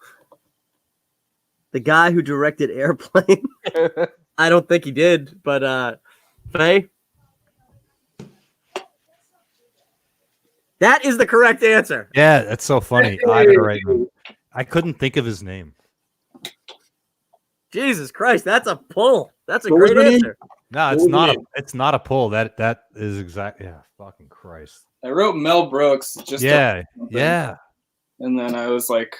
The guy who directed Airplane. I don't think he did, but Faye? That is the correct answer. Yeah, that's so funny. Ivan Reitman. I couldn't think of his name. Jesus Christ, that's a pull. That's a great answer. No, it's not. It's not a pull. That is exact. Yeah, fucking Christ. I wrote Mel Brooks. Yeah. And then I was like,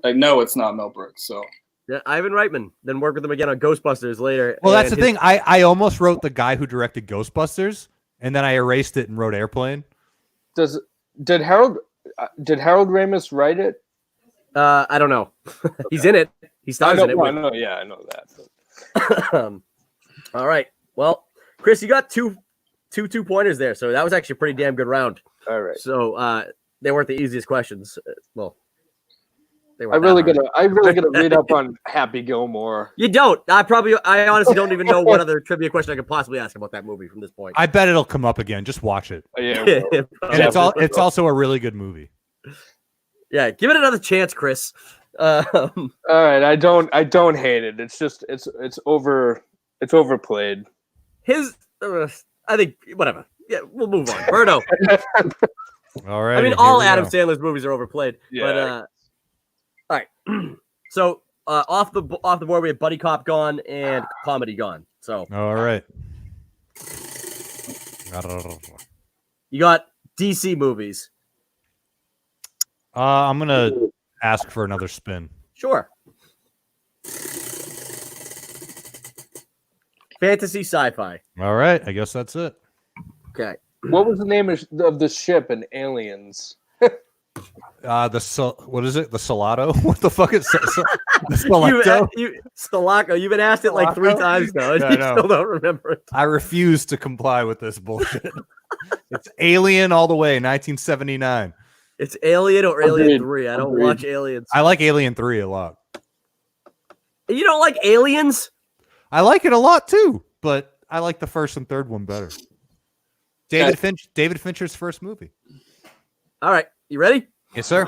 I know it's not Mel Brooks. So Yeah, Ivan Reitman. Then work with him again on Ghostbusters later. Well, that's the thing. I almost wrote the guy who directed Ghostbusters, and then I erased it and wrote Airplane. Did Harold Ramis write it? I don't know. He's in it. He stars in it. I know that. But... All right. Well, Chris, you got two pointers there, so that was actually a pretty damn good round. All right. So they weren't the easiest questions. Well, they I really gotta read up on Happy Gilmore. You don't. I honestly don't even know what other trivia question I could possibly ask about that movie from this point. I bet it'll come up again. Just watch it. Yeah. And it's also a really good movie. Yeah, give it another chance, Chris. All right, I don't hate it. It's just it's overplayed. I think whatever. Yeah, we'll move on. Berto. All right. I mean, all Adam Sandler's movies are overplayed. Yeah. But all right. So off the board, we have Buddy Cop gone and comedy gone. So all right. You got DC movies. I'm gonna ask for another spin. Sure. Fantasy sci-fi. All right, I guess that's it. Okay. What was the name of the ship in Aliens? What is it? The Salado? What the fuck is the Stiletto? Stalaco. You've been asked it like 3 times now, and you still don't remember it. I refuse to comply with this bullshit. It's Alien all the way, 1979. It's Alien or Alien 3. I don't watch Aliens. I like Alien 3 a lot. You don't like Aliens? I like it a lot too, but I like the first and third one better. David Fincher's first movie. All right. You ready? Yes, sir.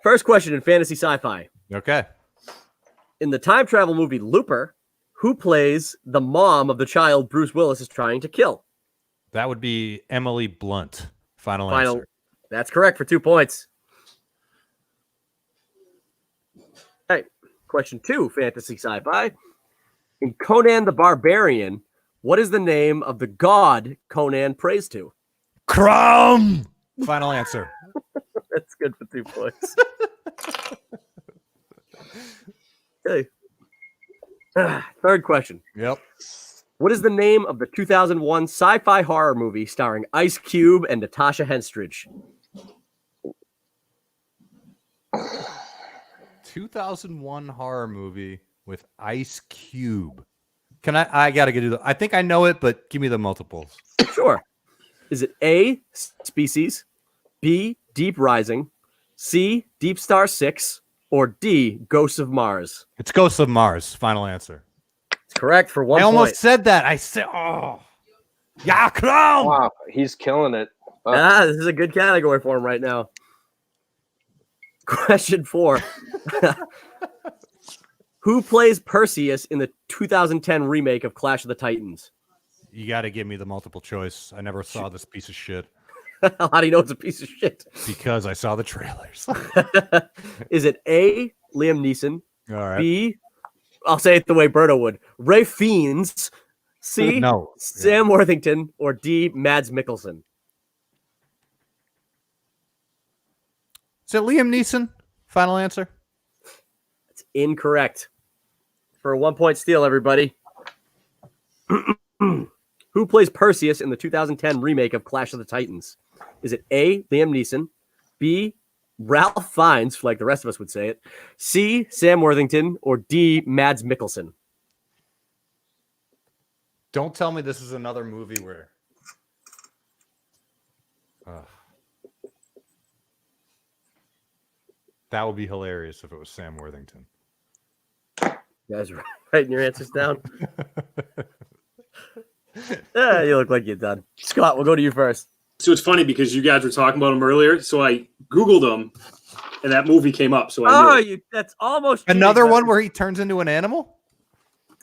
First question in fantasy sci-fi. Okay. In the time travel movie Looper, who plays the mom of the child Bruce Willis is trying to kill? That would be Emily Blunt. Final answer. That's correct for 2 points. All right. Question 2, fantasy sci-fi. In Conan the Barbarian, what is the name of the god Conan prays to? Crumb. Final answer. That's good for 2 points. Okay. Third question. Yep. What is the name of the 2001 sci-fi horror movie starring Ice Cube and Natasha Henstridge? 2001 horror movie with Ice Cube. Can I gotta do I think I know it, but give me the multiples. Sure. Is it A, Species, B, Deep Rising, C, Deep Star 6, or D, Ghosts of Mars? It's Ghosts of Mars. Final answer. It's correct for 1 I point. almost said that. I said, oh. Yeah, Crowe. Wow, he's killing it. This is a good category for him right now. Question 4. Who plays Perseus in the 2010 remake of Clash of the Titans? You got to give me the multiple choice. I never saw this piece of shit How do you know it's a piece of shit? because I saw the trailers. Is it A, Liam Neeson, All right. B, I'll say it the way Berto would, Ray Fiennes, C, No. Sam Worthington, or D, Mads Mikkelsen? Is it Liam Neeson? Final answer. It's incorrect. For a 1 point steal, everybody. Who plays Perseus in the 2010 remake of Clash of the Titans? Is it A, Liam Neeson, B, Ralph Fiennes, like the rest of us would say it, C, Sam Worthington, or D, Mads Mikkelsen? Don't tell me this is another movie where. That would be hilarious if it was Sam Worthington. You guys are writing your answers down? You look like you're done. Scott, we'll go to you first. So it's funny because you guys were talking about him earlier. So I Googled him, and that movie came up. So I knew it. That's almost Another cheating. one where he turns into an animal?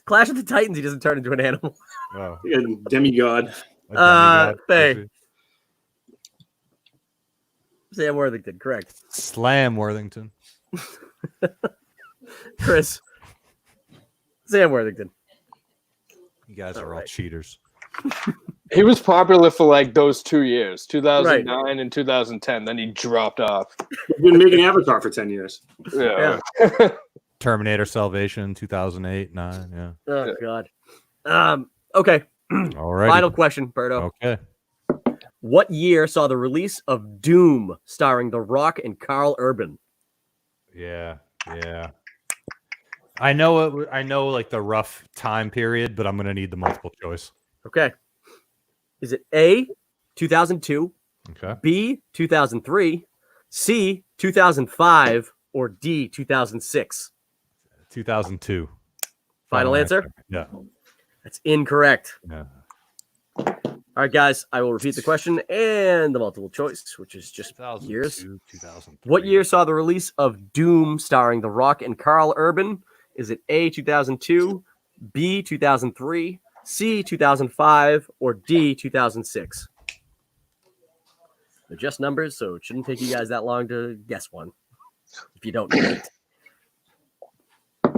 Clash of the Titans, he doesn't turn into an animal. Oh. Yeah, demigod. a demigod. Faye. Sam Worthington, correct. Slam Worthington. Chris. Sam Worthington. You guys are all right. cheaters. He was popular for like those 2 years, 2009 and 2010. Then he dropped off. He's been making Avatar for 10 years. Yeah. Terminator Salvation, 2008, 9, yeah. Oh, God. Okay. All right. Final question, Berto. Okay. What year saw the release of Doom starring The Rock and Carl Urban? Yeah. I know like the rough time period, but I'm going to need the multiple choice. Okay. Is it A, 2002, Okay. B, 2003, C, 2005, or D, 2006? 2002. Final answer? Yeah. That's incorrect. Yeah. All right, guys, I will repeat the question and the multiple choice, which is just years. 2003. What year saw the release of Doom starring The Rock and Carl Urban? Is it A, 2002, B, 2003, C, 2005, or D, 2006? They're just numbers, so it shouldn't take you guys that long to guess one if you don't know it.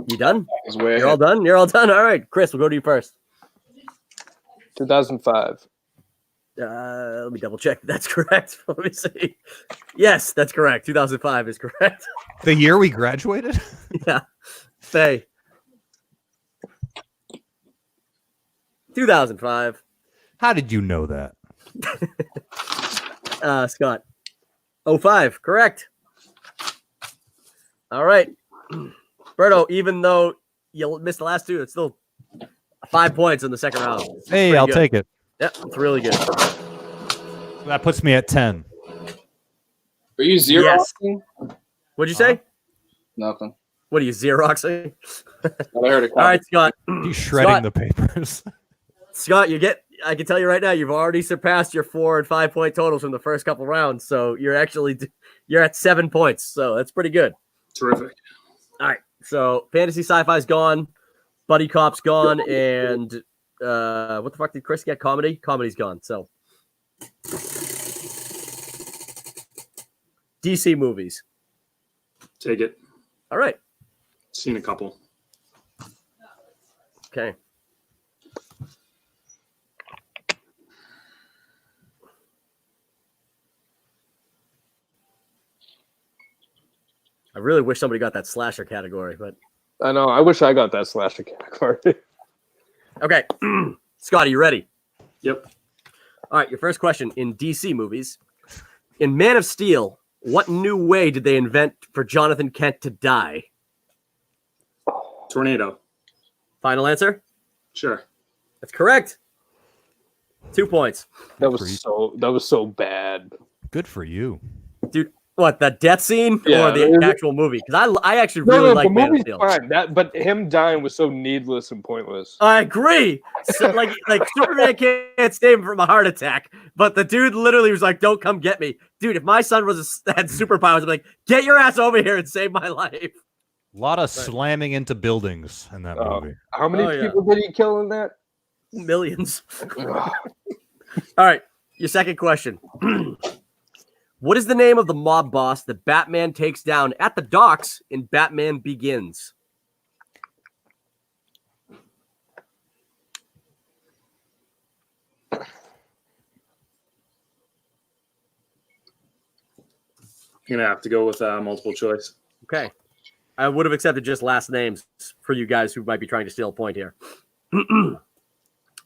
You done? You're all done? You're all done? All right, Chris, we'll go to you first. 2005. Let me double check. That's correct. Let me see. Yes, that's correct. 2005 is correct. The year we graduated? Yeah. Faye. 2005. How did you know that? Scott. 05. Correct. All right. Berto, even though you missed the last two, it's still 5 points in the second round. Hey, I'll take it. Yep, it's really good. That puts me at 10. Are you Xeroxing? What'd you say? Nothing. What are you, Xeroxing? I heard it. All right, Scott. He's shredding the papers. Scott, I can tell you right now, you've already surpassed your 4 and 5 point totals from the first couple rounds. So you're at 7 points. So that's pretty good. Terrific. All right. So fantasy sci-fi's gone, buddy cop's gone, and what the fuck did Chris get? Comedy? Comedy's gone. So DC movies. Take it. All right. Seen a couple. Okay. I really wish somebody got that slasher category, but I know. I wish I got that slasher category. okay. Scott, are you ready? Yep. All right, your first question. In DC movies, in Man of Steel, what new way did they invent for Jonathan Kent to die? Tornado. Final answer? Sure. That's correct. 2 points. That was so bad. Good for you. Dude, what, the death scene Yeah, or the actual movie? Because I actually No, really like the Man of movie's Steel. fine. But him dying was so needless and pointless. I agree. So, like Superman can't save him from a heart attack, but the dude literally was like, "Don't come get me, dude." If my son had superpowers, I'd be like, "Get your ass over here and save my life." A lot of slamming into buildings in that movie. How many people did he kill in that? Millions. All right, your second question. What is the name of the mob boss that Batman takes down at the docks in Batman Begins? You're going to have to go with multiple choice. Okay. I would have accepted just last names for you guys who might be trying to steal a point here.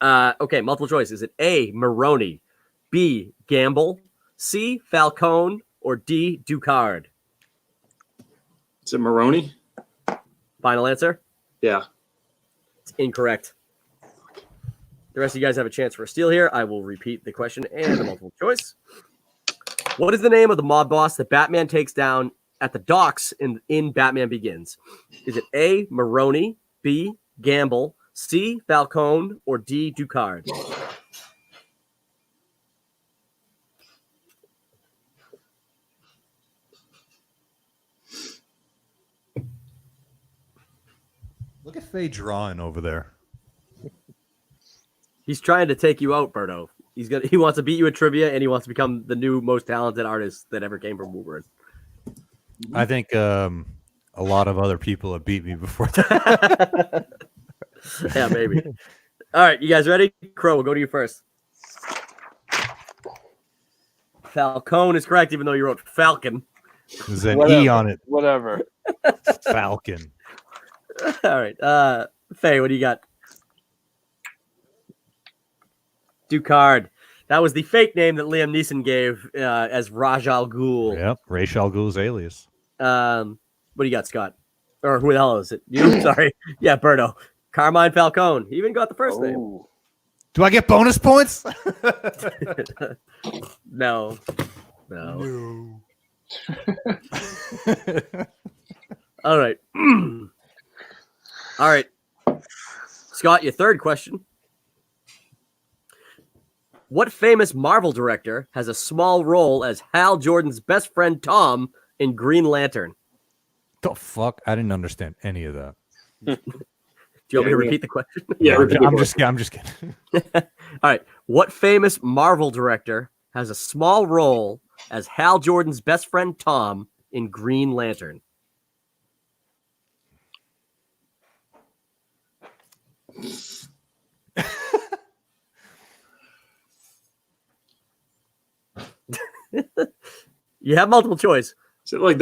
Okay, multiple choice. Is it A, Maroney, B, Gamble, C, Falcone, or D, Ducard? Is it Maroney? Final answer? Yeah. It's incorrect. The rest of you guys have a chance for a steal here. I will repeat the question and the multiple choice. What is the name of the mob boss that Batman takes down at the docks in Batman Begins? Is it A, Maroney, B, Gamble, C, Falcone, or D, Ducard? Look at Faye drawing over there. He's trying to take you out, Berto. He wants to beat you at trivia, and he wants to become the new most talented artist that ever came from Woburn. I think a lot of other people have beat me before that. Yeah, maybe. All right, you guys ready? Crowe, we'll go to you first. Falcone is correct, even though you wrote Falcon. There's an E on it. Whatever. Falcon. All right. Faye, what do you got? Ducard. That was the fake name that Liam Neeson gave as Raj Al Ghul. Yep, Ra's al Ghul's alias. What do you got, Scott? Or who the hell is it? You? Sorry. Yeah, Berto. Carmine Falcone. He even got the first name. Do I get bonus points? No. All right. All right. Scott, your third question. What famous Marvel director has a small role as Hal Jordan's best friend Tom in Green Lantern? The fuck? I didn't understand any of that. Do you want me to repeat the question? Yeah, I'm just kidding. All right. What famous Marvel director has a small role as Hal Jordan's best friend Tom in Green Lantern? You have multiple choice. Is it like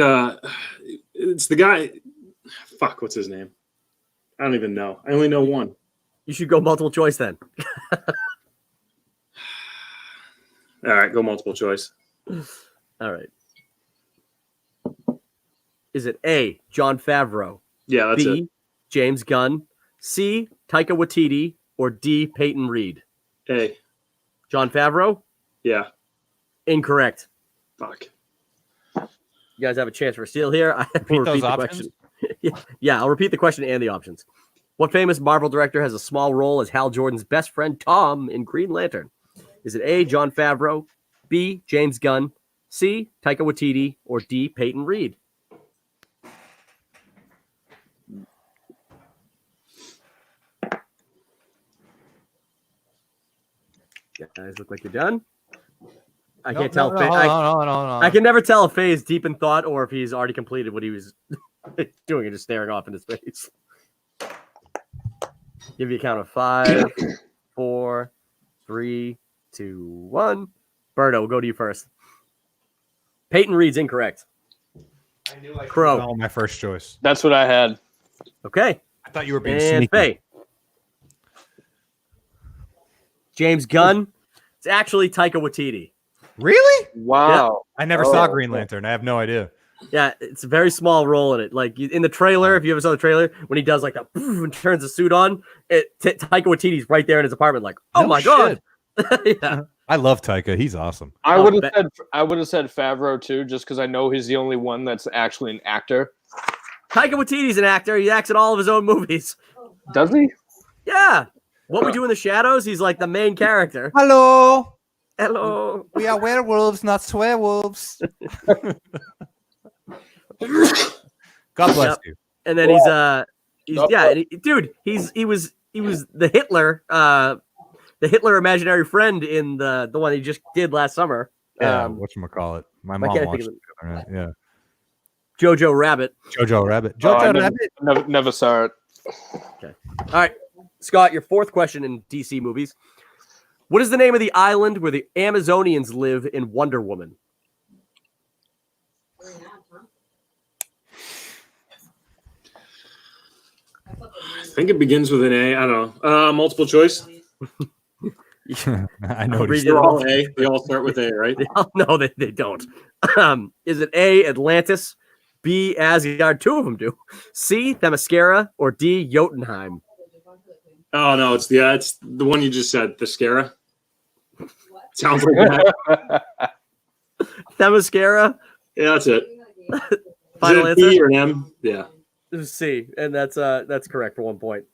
it's the guy, fuck, what's his name? I don't even know. I only know one. You should go multiple choice then. All right, go multiple choice. All right. Is it A, Jon Favreau? Yeah, that's B, it. James Gunn? C, Taika Waititi? Or D, Peyton Reed? A. Jon Favreau? Yeah. Incorrect. Fuck. You guys have a chance for a steal here. I will Repeat those the options? question. Yeah, I'll repeat the question and the options. What famous Marvel director has a small role as Hal Jordan's best friend Tom in Green Lantern? Is it A, Jon Favreau, B, James Gunn, C, Taika Waititi, or D, Peyton Reed? You guys look like you're done. I can't tell. No, I can never tell if Faye is deep in thought or if he's already completed what he was doing and just staring off into space. Give you a count of 5, 4, 3, 2, 1. Berto, we'll go to you first. Peyton Reed's incorrect. I knew I Crowe. Crowe. My first choice. That's what I had. Okay. I thought you were being And sneaky. Faye. James Gunn. It's actually Taika Waititi. Really? Wow. I never saw Green Lantern. I have no idea. Yeah, it's a very small role in it. Like in the trailer, if you ever saw the trailer, when he does like that and turns the suit on, Taika Waititi's right there in his apartment, like, oh No my shit. god. Yeah. I love Taika. He's awesome. I would have said Favreau too, just because I know he's the only one that's actually an actor. Taika Waititi's an actor. He acts in all of his own movies. Does he? Yeah. What We Do in the Shadows, he's like the main character. Hello. Hello. We are werewolves, not swearwolves. God bless you. And then he was the Hitler, the Hitler imaginary friend in the one he just did last summer. Yeah, whatchamacallit. My mom watched it. Right? Yeah. Jojo Rabbit. Jojo Rabbit. Never saw it. Okay. All right. Scott, your fourth question in DC movies. What is the name of the island where the Amazonians live in Wonder Woman? I think it begins with an A. I don't know. Multiple choice. I know. They're all A. They all start with A, right? No, they don't. Is it A, Atlantis, B, Asgard? Two of them do. C, Themyscira, or D, Jotunheim? Oh no, it's the one you just said, Themyscira. Sounds like that. Themyscira. Yeah, that's it. Final Is it answer. B or an M? Yeah. C, and that's correct for 1 point.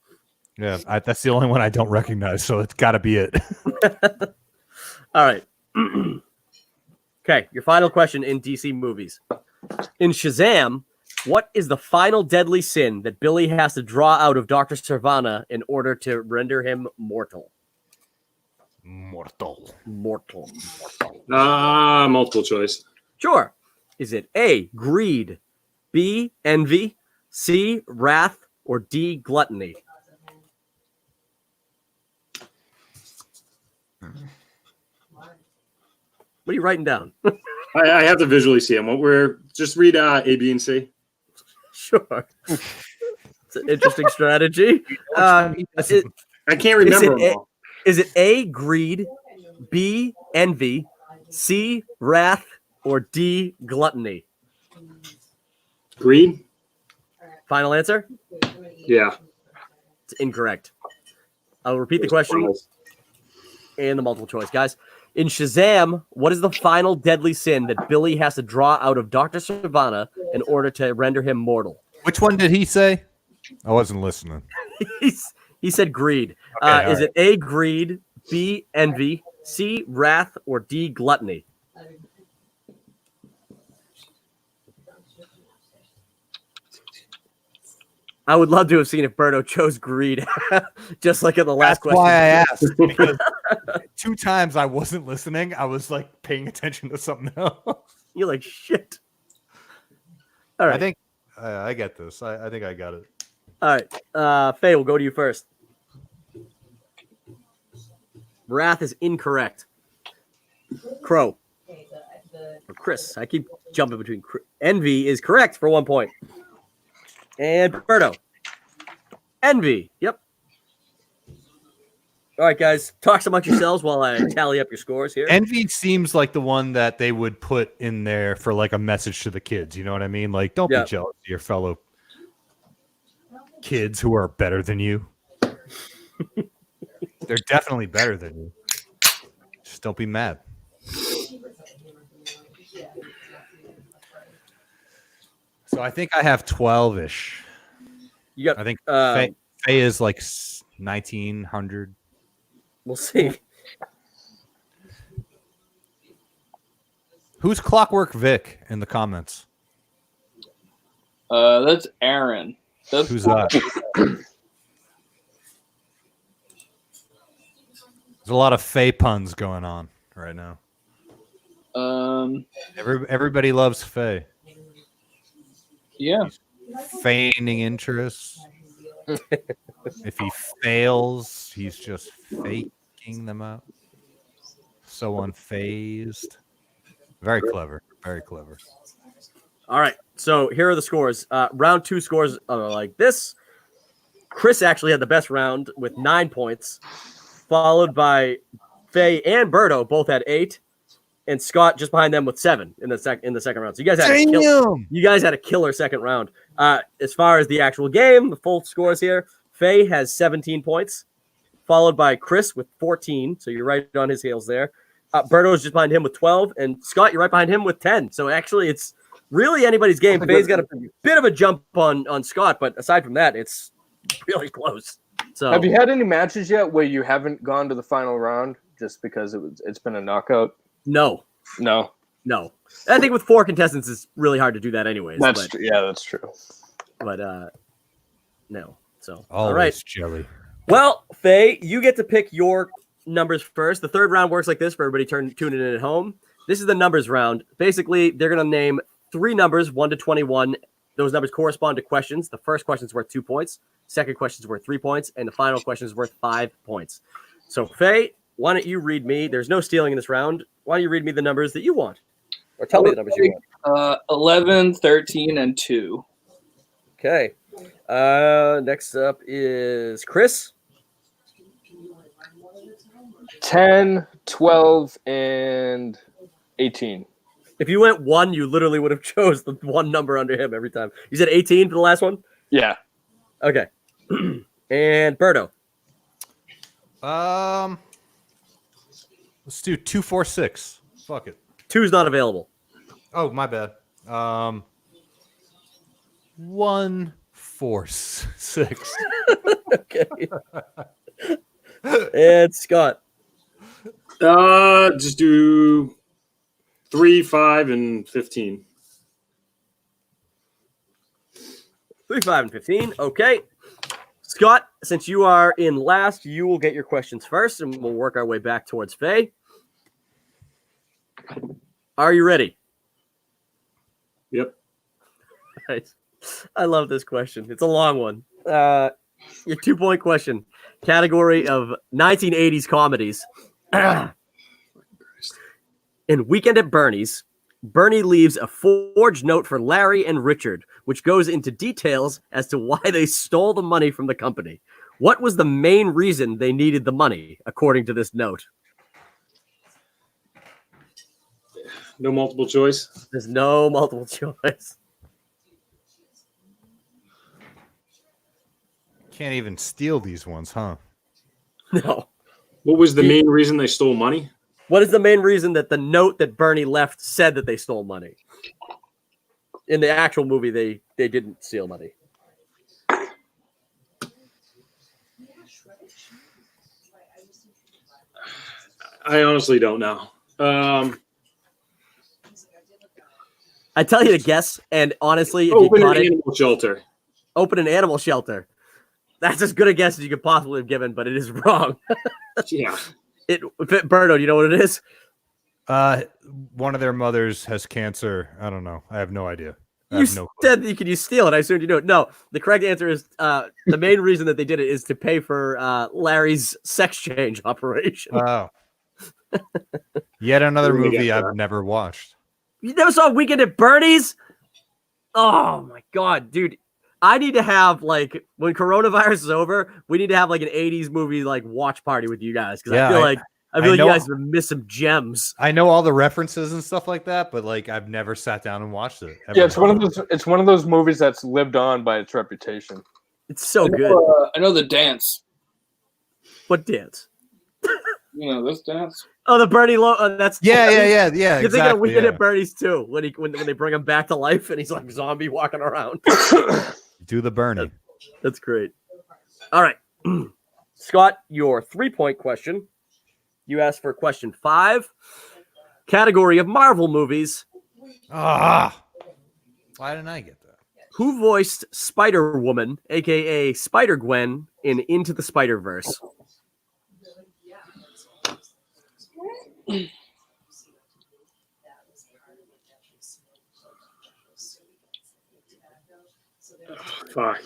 Yeah, that's the only one I don't recognize, so it's got to be it. All right. Okay, your final question in DC movies. In Shazam, what is the final deadly sin that Billy has to draw out of Dr. Sivana in order to render him mortal? Mortal. Multiple choice. Sure. Is it A, greed, B, envy, C, wrath, or D, gluttony? What are you writing down? I have to visually see them. Just read A, B, and C. Sure. It's an interesting strategy. I can't remember them all. Is it A, greed, B, envy, C, wrath, or D, gluttony? Greed? Final answer? Yeah. It's incorrect. I'll repeat the question and the multiple choice, guys. In Shazam, what is the final deadly sin that Billy has to draw out of Dr. Sivana in order to render him mortal? Which one did he say? I wasn't listening. He said greed. Okay, is it A, greed, B, envy, C, wrath, or D, gluttony? I would love to have seen if Berto chose greed, just like in the last question. That's why I asked. Because 2 times I wasn't listening. I was like paying attention to something else. You're like, shit. All right. I think I get this. I think I got it. All right. Faye, we'll go to you first. Wrath is incorrect. Crowe. Or Chris. I keep jumping between. Envy is correct for 1 point. And Berto. Envy. Yep. All right, guys. Talk amongst yourselves while I tally up your scores here. Envy seems like the one that they would put in there for like a message to the kids. You know what I mean? Like, don't be jealous of your fellow kids who are better than you. They're definitely better than you. Just don't be mad. So I think I have 12-ish. You got. I think Faye is like 1900. We'll see. Who's Clockwork Vic in the comments? That's Aaron. Who's that? There's a lot of Faye puns going on right now. Everybody loves Faye. Yeah. Feigning interest. If he fails, he's just faking them out. So unfazed. Very clever. Very clever. All right. So here are the scores. Round 2 scores are like this. Chris actually had the best round with 9 points, followed by Faye and Berto both had 8, and Scott just behind them with 7 in the second round. So you guys had a killer second round. As far as the actual game, the full scores here, Faye has 17 points, followed by Chris with 14. So you're right on his heels there. Berto is just behind him with 12, and Scott, you're right behind him with 10. So actually, it's really anybody's game. Faye's got a bit of a jump on Scott, but aside from that, it's really close. So, have you had any matches yet where you haven't gone to the final round just because it's been a knockout? No. I think with 4 contestants, it's really hard to do that anyways. That's true. But no. So always all right, jelly. Well, Faye, you get to pick your numbers first. The third round works like this for everybody tuning in at home. This is the numbers round. Basically, they're going to name 3 numbers, 1 to 21. Those numbers correspond to questions. The first question is worth 2 points. Second question is worth 3 points. And the final question is worth 5 points. So, Faye, why don't you read me? There's no stealing in this round. Why don't you read me the numbers that you want? Or tell me the numbers you want. 11, 13, and 2. Okay. Next up is Chris. 10, 12, and 18. If you went 1, you literally would have chose the one number under him every time. You said 18 for the last one? Yeah. Okay. And Berto. Let's do 2, 4, 6. Fuck it. 2's not available. Oh, my bad. 1, 4, 6. Okay. And Scott. Just do 3, 5, and 15. 3, 5, and 15. Okay. Scott, since you are in last, you will get your questions first, and we'll work our way back towards Faye. Are you ready? Yep. Nice. I love this question. It's a long one. Your 2-point question. Category of 1980s comedies. In Weekend at Bernie's, Bernie leaves a forged note for Larry and Richard, which goes into details as to why they stole the money from the company. What was the main reason they needed the money, according to this note? No multiple choice? There's no multiple choice. Can't even steal these ones, huh? No. What was the main reason they stole money? What is the main reason that the note that Bernie left said that they stole money? In the actual movie, they didn't steal money. I honestly don't know. I tell you to guess, and honestly, if open you an got animal shelter. Open an animal shelter. That's as good a guess as you could possibly have given, but it is wrong. Yeah. Berto, do you know what it is? One of their mothers has cancer. I don't know. I have no idea. You said that you steal it. I assumed you knew it. No, the correct answer is the main reason that they did it is to pay for Larry's sex change operation. Wow. Yet another movie I've never watched. You never saw Weekend at Bernie's? Oh my god, dude. I need to have, like, when coronavirus is over, we need to have like an 80s movie like watch party with you guys. Because I feel like you guys would miss some gems. I know all the references and stuff like that, but like I've never sat down and watched it. Yeah, it's one of those movies that's lived on by its reputation. It's so good. I know the dance. What dance? You know this dance? Oh, the Bernie that's yeah. You're exactly, thinking of Weekend at Bernie's too, when they bring him back to life and he's like zombie walking around. Do the Bernie. That's great. All right. Scott, your 3-point question. You asked for question 5. Category of Marvel movies. Why didn't I get that? Who voiced Spider-Woman, a.k.a. Spider-Gwen, in Into the Spider-Verse? Fuck.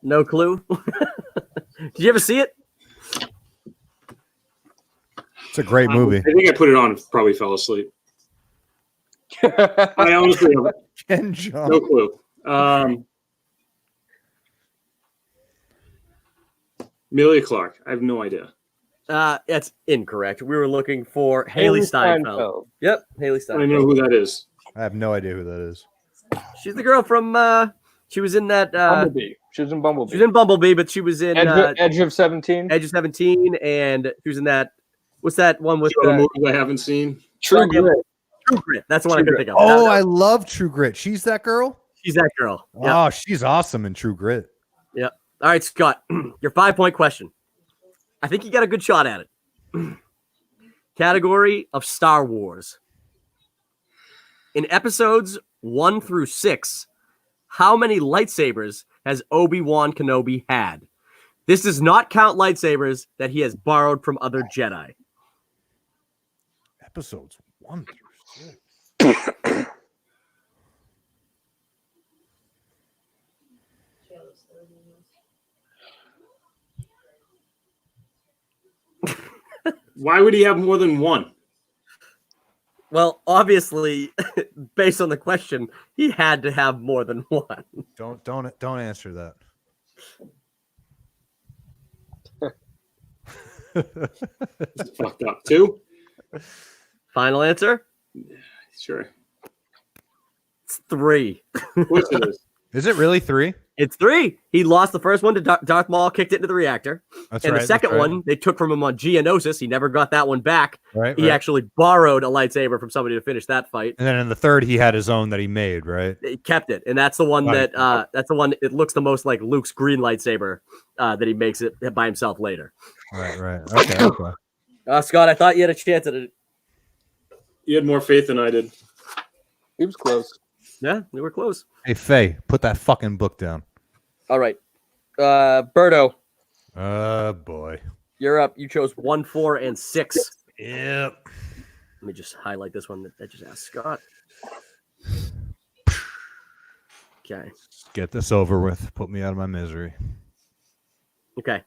No clue. Did you ever see it? It's a great movie. I think I put it on and probably fell asleep. I honestly have Ken Jeong. no clue. Amelia Clark. I have no idea. That's incorrect. We were looking for Haley Steinfeld. Yep, Haley I Steinfeld. don't know who that is. I have no idea who that is. She's the girl from. She was in that. Bumblebee. She was in Bumblebee. She was in Bumblebee, but she was in Edge of 17. Edge of 17, and she was in that. What's that one with Other movies I haven't seen. True Grit. True Grit? That's the one I could think of. Oh, I love True Grit. She's that girl? She's that girl. Yep. Oh, she's awesome in True Grit. Yep. All right, Scott, your 5-point question. I think you got a good shot at it. Category of Star Wars. In episodes 1 through 6, how many lightsabers has Obi-Wan Kenobi had? This does not count lightsabers that he has borrowed from other Jedi. Episodes 1 through 6. Why would he have more than one? Well, obviously, based on the question, he had to have more than one. Don't answer that. It's fucked up. 2? Final answer? Sure. It's 3. Of course it is. Is it really 3? It's 3. He lost the first one to Darth Maul, kicked it into the reactor. That's and right. the second right. one, they took from him on Geonosis. He never got that one back. Right, he actually borrowed a lightsaber from somebody to finish that fight. And then in the third, he had his own that he made, right? He kept it, and that's the one Right. that's the one. It looks the most like Luke's green lightsaber that he makes it by himself later. Right. Okay. Scott, I thought you had a chance at it. You had more faith than I did. He was close. Yeah, we were close. Hey, Faye, put that fucking book down. All right, Berto, Boy. you're up. You chose 1, 4, and 6. Yep. Let me just highlight this one that I just asked Scott. Okay. Get this over with. Put me out of my misery. Okay.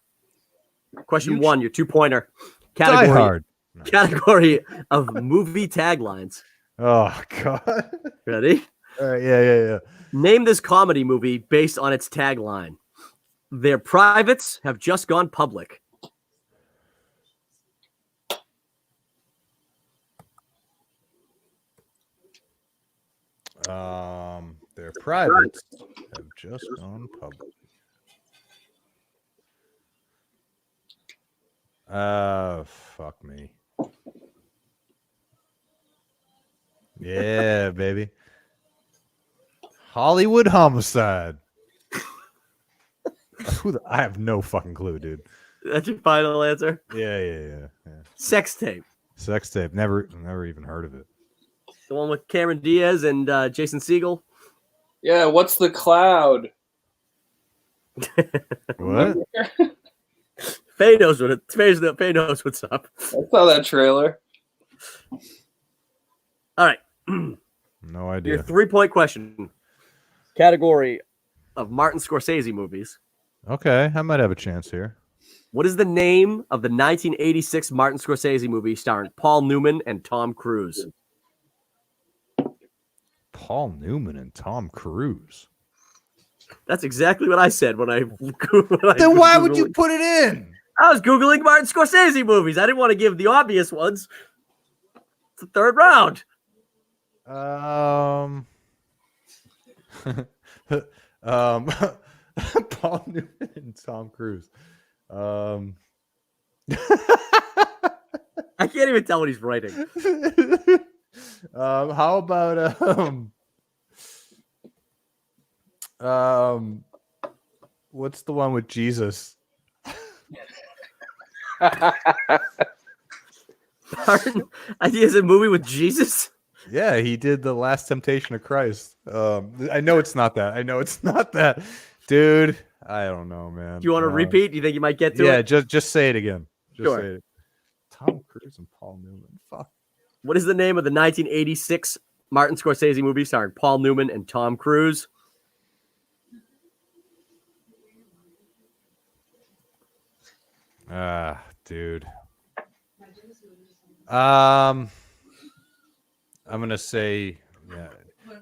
Question 1, your 2-pointer. Die Hard. Category of movie taglines. Oh, God. Ready? All right. Yeah. Name this comedy movie based on its tagline. Their privates have just gone public. Their privates have just gone public. Fuck me. Yeah, baby. Hollywood Homicide. I have no fucking clue, dude. That's your final answer? Yeah. Sex Tape. Sex Tape. Never even heard of it. The one with Cameron Diaz and Jason Segel. Yeah, what's the cloud? What? Faye knows what Faye knows what's up. I saw that trailer. All right. No idea. Your 3-point question. Category of Martin Scorsese movies. Okay, I might have a chance here. What is the name of the 1986 Martin Scorsese movie starring Paul Newman and Tom Cruise? Paul Newman and Tom Cruise. That's exactly what I said when I. Then why would you put it in? I was Googling Martin Scorsese movies. I didn't want to give the obvious ones. It's the 3rd round. Paul Newman and Tom Cruise. I can't even tell what he's writing. How about what's the one with Jesus? Pardon? He has a movie with Jesus? Yeah, he did The Last Temptation of Christ. I know it's not that. Dude, I don't know, man. Do you want to repeat? Do you think you might get to it? Yeah, just say it again. Sure. Say it. Tom Cruise and Paul Newman. Fuck. What is the name of the 1986 Martin Scorsese movie starring Paul Newman and Tom Cruise. Dude. I'm gonna say, yeah.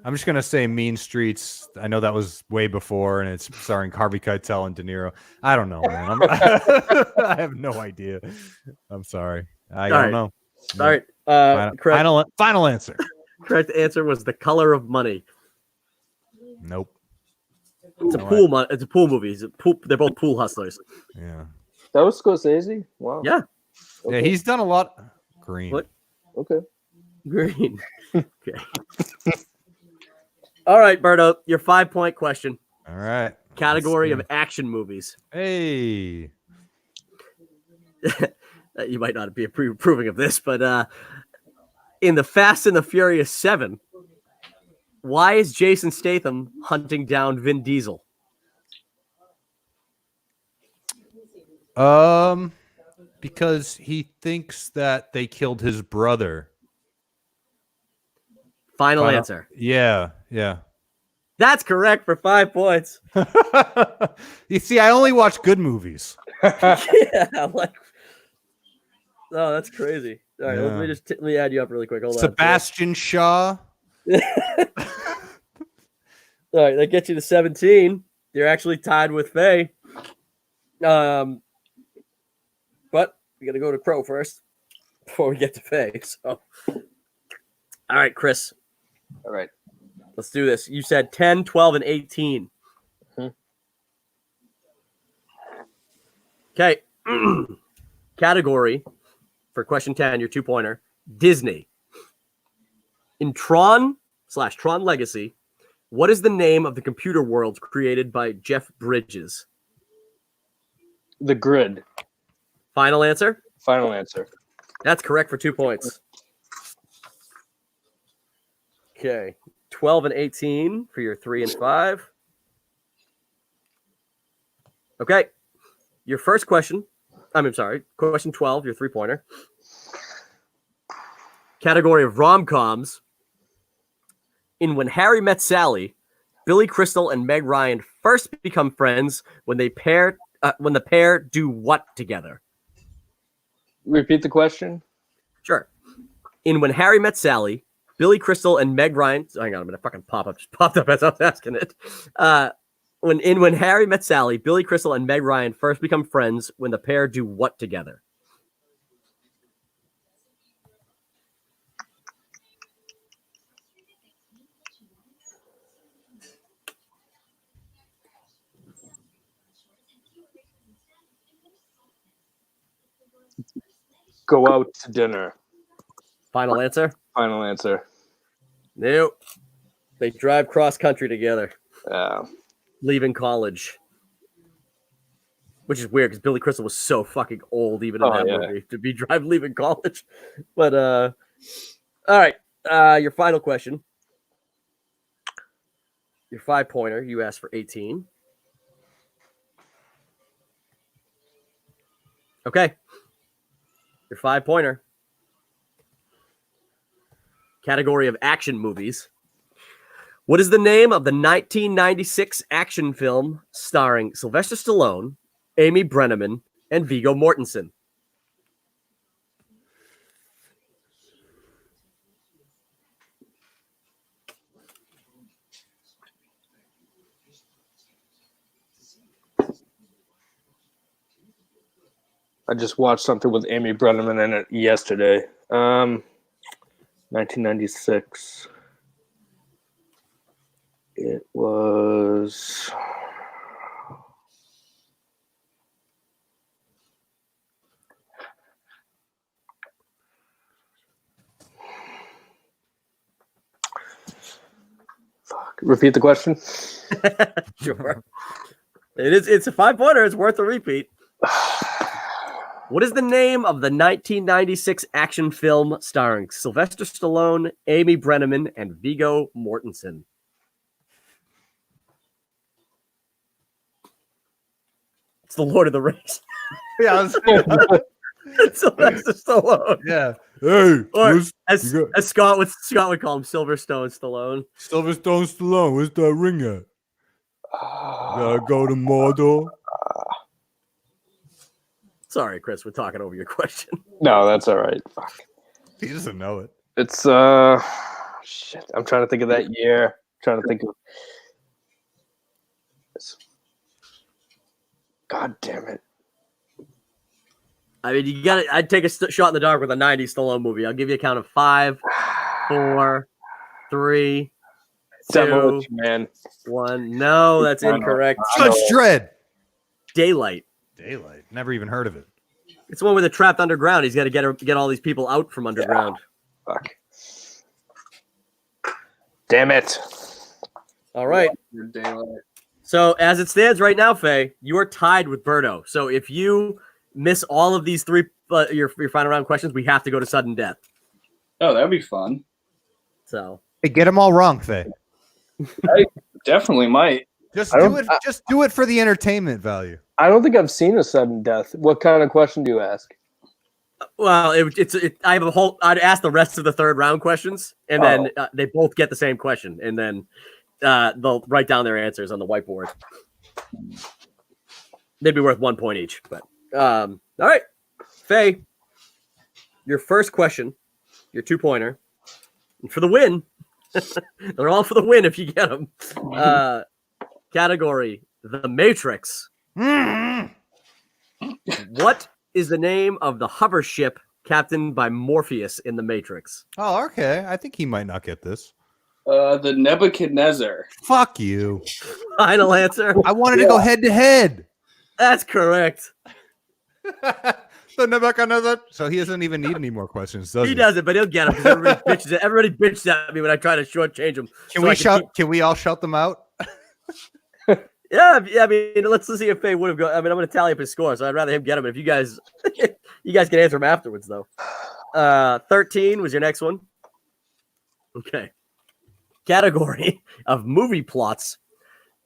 I'm just gonna say Mean Streets. I know that was way before, and it's starring Harvey Keitel and De Niro. I don't know, man. I have no idea. I'm sorry. I don't know. All right. Final answer. Correct answer was The Color of Money. Nope. It's a pool. It's a pool movie. They're both pool hustlers. Yeah. That was Scorsese? Wow. Yeah. Okay. Yeah, he's done a lot. Green. What? Okay. Green. Okay. All right, Berto, your 5-point question. All right. Category of action movies. Hey. You might not be approving of this, but in the Fast and the Furious 7, why is Jason Statham hunting down Vin Diesel? Because he thinks that they killed his brother. Final answer. Yeah. That's correct for 5 points. You see, I only watch good movies. Yeah, oh, that's crazy. All right, let me add you up really quick. Hold on. Sebastian Shaw. All right, that gets you to 17. You're actually tied with Faye. But we got to go to Crowe first before we get to Faye. So, all right, Chris. All right. Let's do this. You said 10, 12, and 18. Okay. Category for question 10, your 2-pointer, Disney. In Tron/Tron Legacy, what is the name of the computer world created by Jeff Bridges? The Grid. Final answer? Final answer. That's correct for 2 points. Okay. 12 and 18 for your 3 and 5. Okay. Your first question. Question 12, your 3-pointer. Category of rom-coms. In When Harry Met Sally, Billy Crystal and Meg Ryan first become friends when the pair do what together? Repeat the question. Sure. In When Harry Met Sally, Billy Crystal and Meg Ryan. Hang on a minute. Fucking pop-up just popped up as I was asking it. When Harry Met Sally, Billy Crystal and Meg Ryan first become friends when the pair do what together? Go out to dinner. Final answer? Final answer. Nope. They drive cross country together. Yeah. Leaving college. Which is weird because Billy Crystal was so fucking old even in that movie to be leaving college. But all right. Your final question. Your 5-pointer. You asked for 18. Okay. Your 5-pointer. Category of action movies. What is the name of the 1996 action film starring Sylvester Stallone, Amy Brenneman, and Viggo Mortensen? I just watched something with Amy Brenneman in it yesterday. 1996. It was... Repeat the question. Sure. It's a 5-pointer. It's worth a repeat. What is the name of the 1996 action film starring Sylvester Stallone, Amy Brenneman, and Viggo Mortensen? It's The Lord of the Rings. Yeah, Sylvester Stallone. Yeah. Hey, Or as Scott would call him, Silverstone Stallone. Silverstone Stallone, where's that ring at? Gotta go to Mordor. Sorry, Chris, we're talking over your question. No, that's all right. Fuck. He doesn't know it. It's shit. I'm trying to think of that year. I'm trying to think of. God damn it. I mean, you got it. I'd take a shot in the dark with a 90s Stallone movie. I'll give you a count of 5, 4, 3, 2, man. 1. No, that's incorrect. Judge Dredd. Daylight. Daylight. Never even heard of it. It's the one where they're trapped underground. He's got to get all these people out from underground. Yeah. Fuck. Damn it. All right. Daylight. So as it stands right now, Faye, you are tied with Berto. So if you miss all of these 3 your final round questions, we have to go to sudden death. Oh, that'd be fun. So Hey, get them all wrong, Faye. I definitely might. Just do it. Just do it for the entertainment value. I don't think I've seen a sudden death. What kind of question do you ask? well, I have a whole. I'd ask the rest of the third round questions, and then they both get the same question, and then they'll write down their answers on the whiteboard. They'd be worth 1 point each. But all right, Faye, your first question, your 2-pointer, and for the win. They're all for the win if you get them. Category: The Matrix. What is the name of the hover ship captained by Morpheus in The Matrix? Oh, okay. I think he might not get this. The Nebuchadnezzar. Fuck you. Final answer. I wanted to go head to head. That's correct. The Nebuchadnezzar. So he doesn't even need any more questions, does he? He doesn't, but he'll get them because everybody bitches at me when I try to shortchange them. Can we all shout them out? Yeah, I mean, let's see if Faye would have gone. I mean, I'm going to tally up his score, so I'd rather him get them. If you guys, you guys can answer them afterwards, though. 13 was your next one. Okay. Category of movie plots.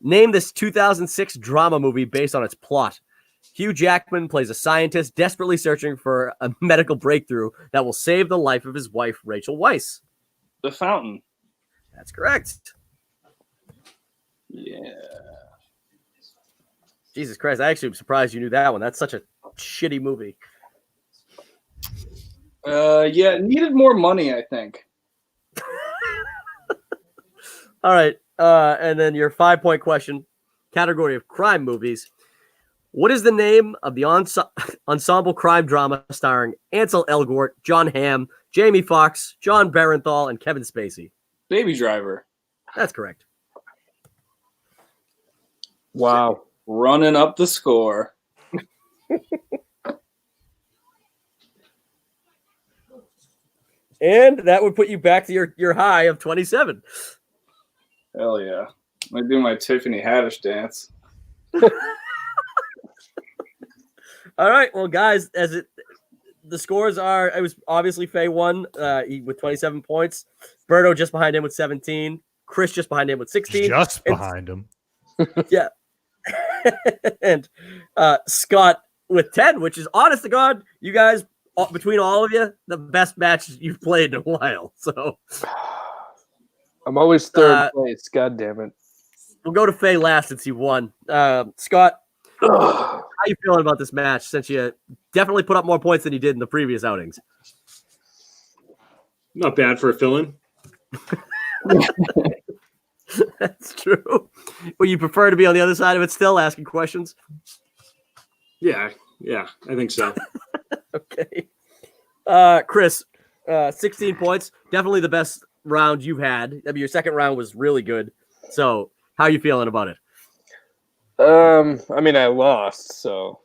Name this 2006 drama movie based on its plot. Hugh Jackman plays a scientist desperately searching for a medical breakthrough that will save the life of his wife, Rachel Weisz. The Fountain. That's correct. Yeah. Jesus Christ, I actually am surprised you knew that one. That's such a shitty movie. Yeah, it needed more money, I think. All right. And then your 5-point question, category of crime movies. What is the name of the ensemble crime drama starring Ansel Elgort, John Hamm, Jamie Foxx, John Barenthal, and Kevin Spacey? Baby Driver. That's correct. Wow. Running up the score. And that would put you back to your high of 27. Hell yeah. I do my Tiffany Haddish dance. All right, well, guys, the scores are, it was obviously Faye won with 27 points. Berto just behind him with 17. Chris just behind him with 16. Just behind him. Yeah. And Scott with 10, which is, honest to God, you guys, between all of you, the best match you've played in a while. So I'm always third place. God damn it. We'll go to Faye last since you won. Scott, how you feeling about this match since you definitely put up more points than you did in the previous outings? Not bad for a fill-in. That's true. Would you prefer to be on the other side of it still, asking questions? Yeah, I think so. Okay. Chris, 16 points. Definitely the best round you've had. I mean, your second round was really good. So how are you feeling about it? I mean, I lost, so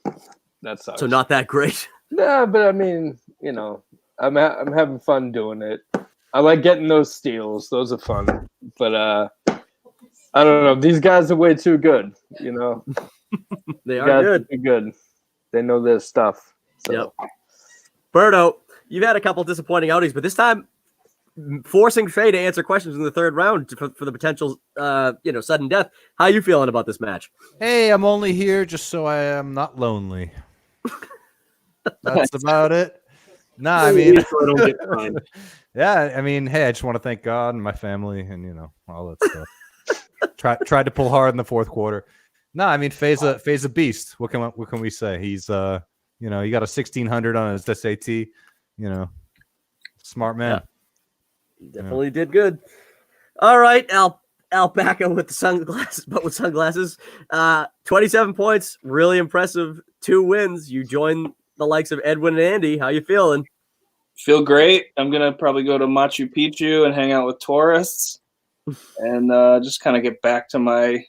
that sucks. So not that great. Nah, but I mean, you know, I'm having fun doing it. I like getting those steals; those are fun. But I don't know. These guys are way too good. You know, they are good. Good. They know their stuff. So. Yep. Berto, you've had a couple disappointing outings, but this time forcing Faye to answer questions in the third round for the potential, sudden death. How are you feeling about this match? Hey, I'm only here just so I am not lonely. That's about it. Nah, I mean, so I don't get fined. yeah, I mean, hey, I just want to thank God and my family and all that stuff. Tried to pull hard in the fourth quarter. No, I mean, Faye's a beast. What can we say? He's he got a 1600 on his SAT. Smart man. Yeah. He definitely did good. All right, Alpaca with the sunglasses, but with sunglasses. 27 points, really impressive. 2 wins. You join the likes of Edwin and Andy. How you feeling? Feel great. I'm gonna probably go to Machu Picchu and hang out with tourists, and just kind of get back to my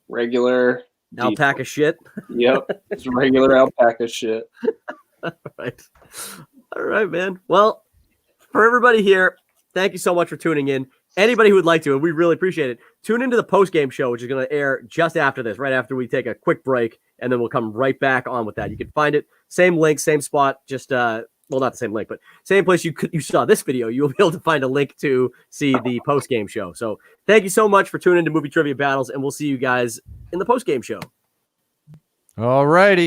regular Alpaca shit. Yep, it's regular alpaca shit. All right, man. Well, for everybody here, thank you so much for tuning in. Anybody who would like to, and we really appreciate it, tune into the post-game show, which is going to air just after this, right after we take a quick break, and then we'll come right back on with that. You can find it, same link, same spot, just well, not the same link, but same place you saw this video. You'll be able to find a link to see the post-game show. So thank you so much for tuning into Movie Trivia Battles, and we'll see you guys in the post-game show. All righty.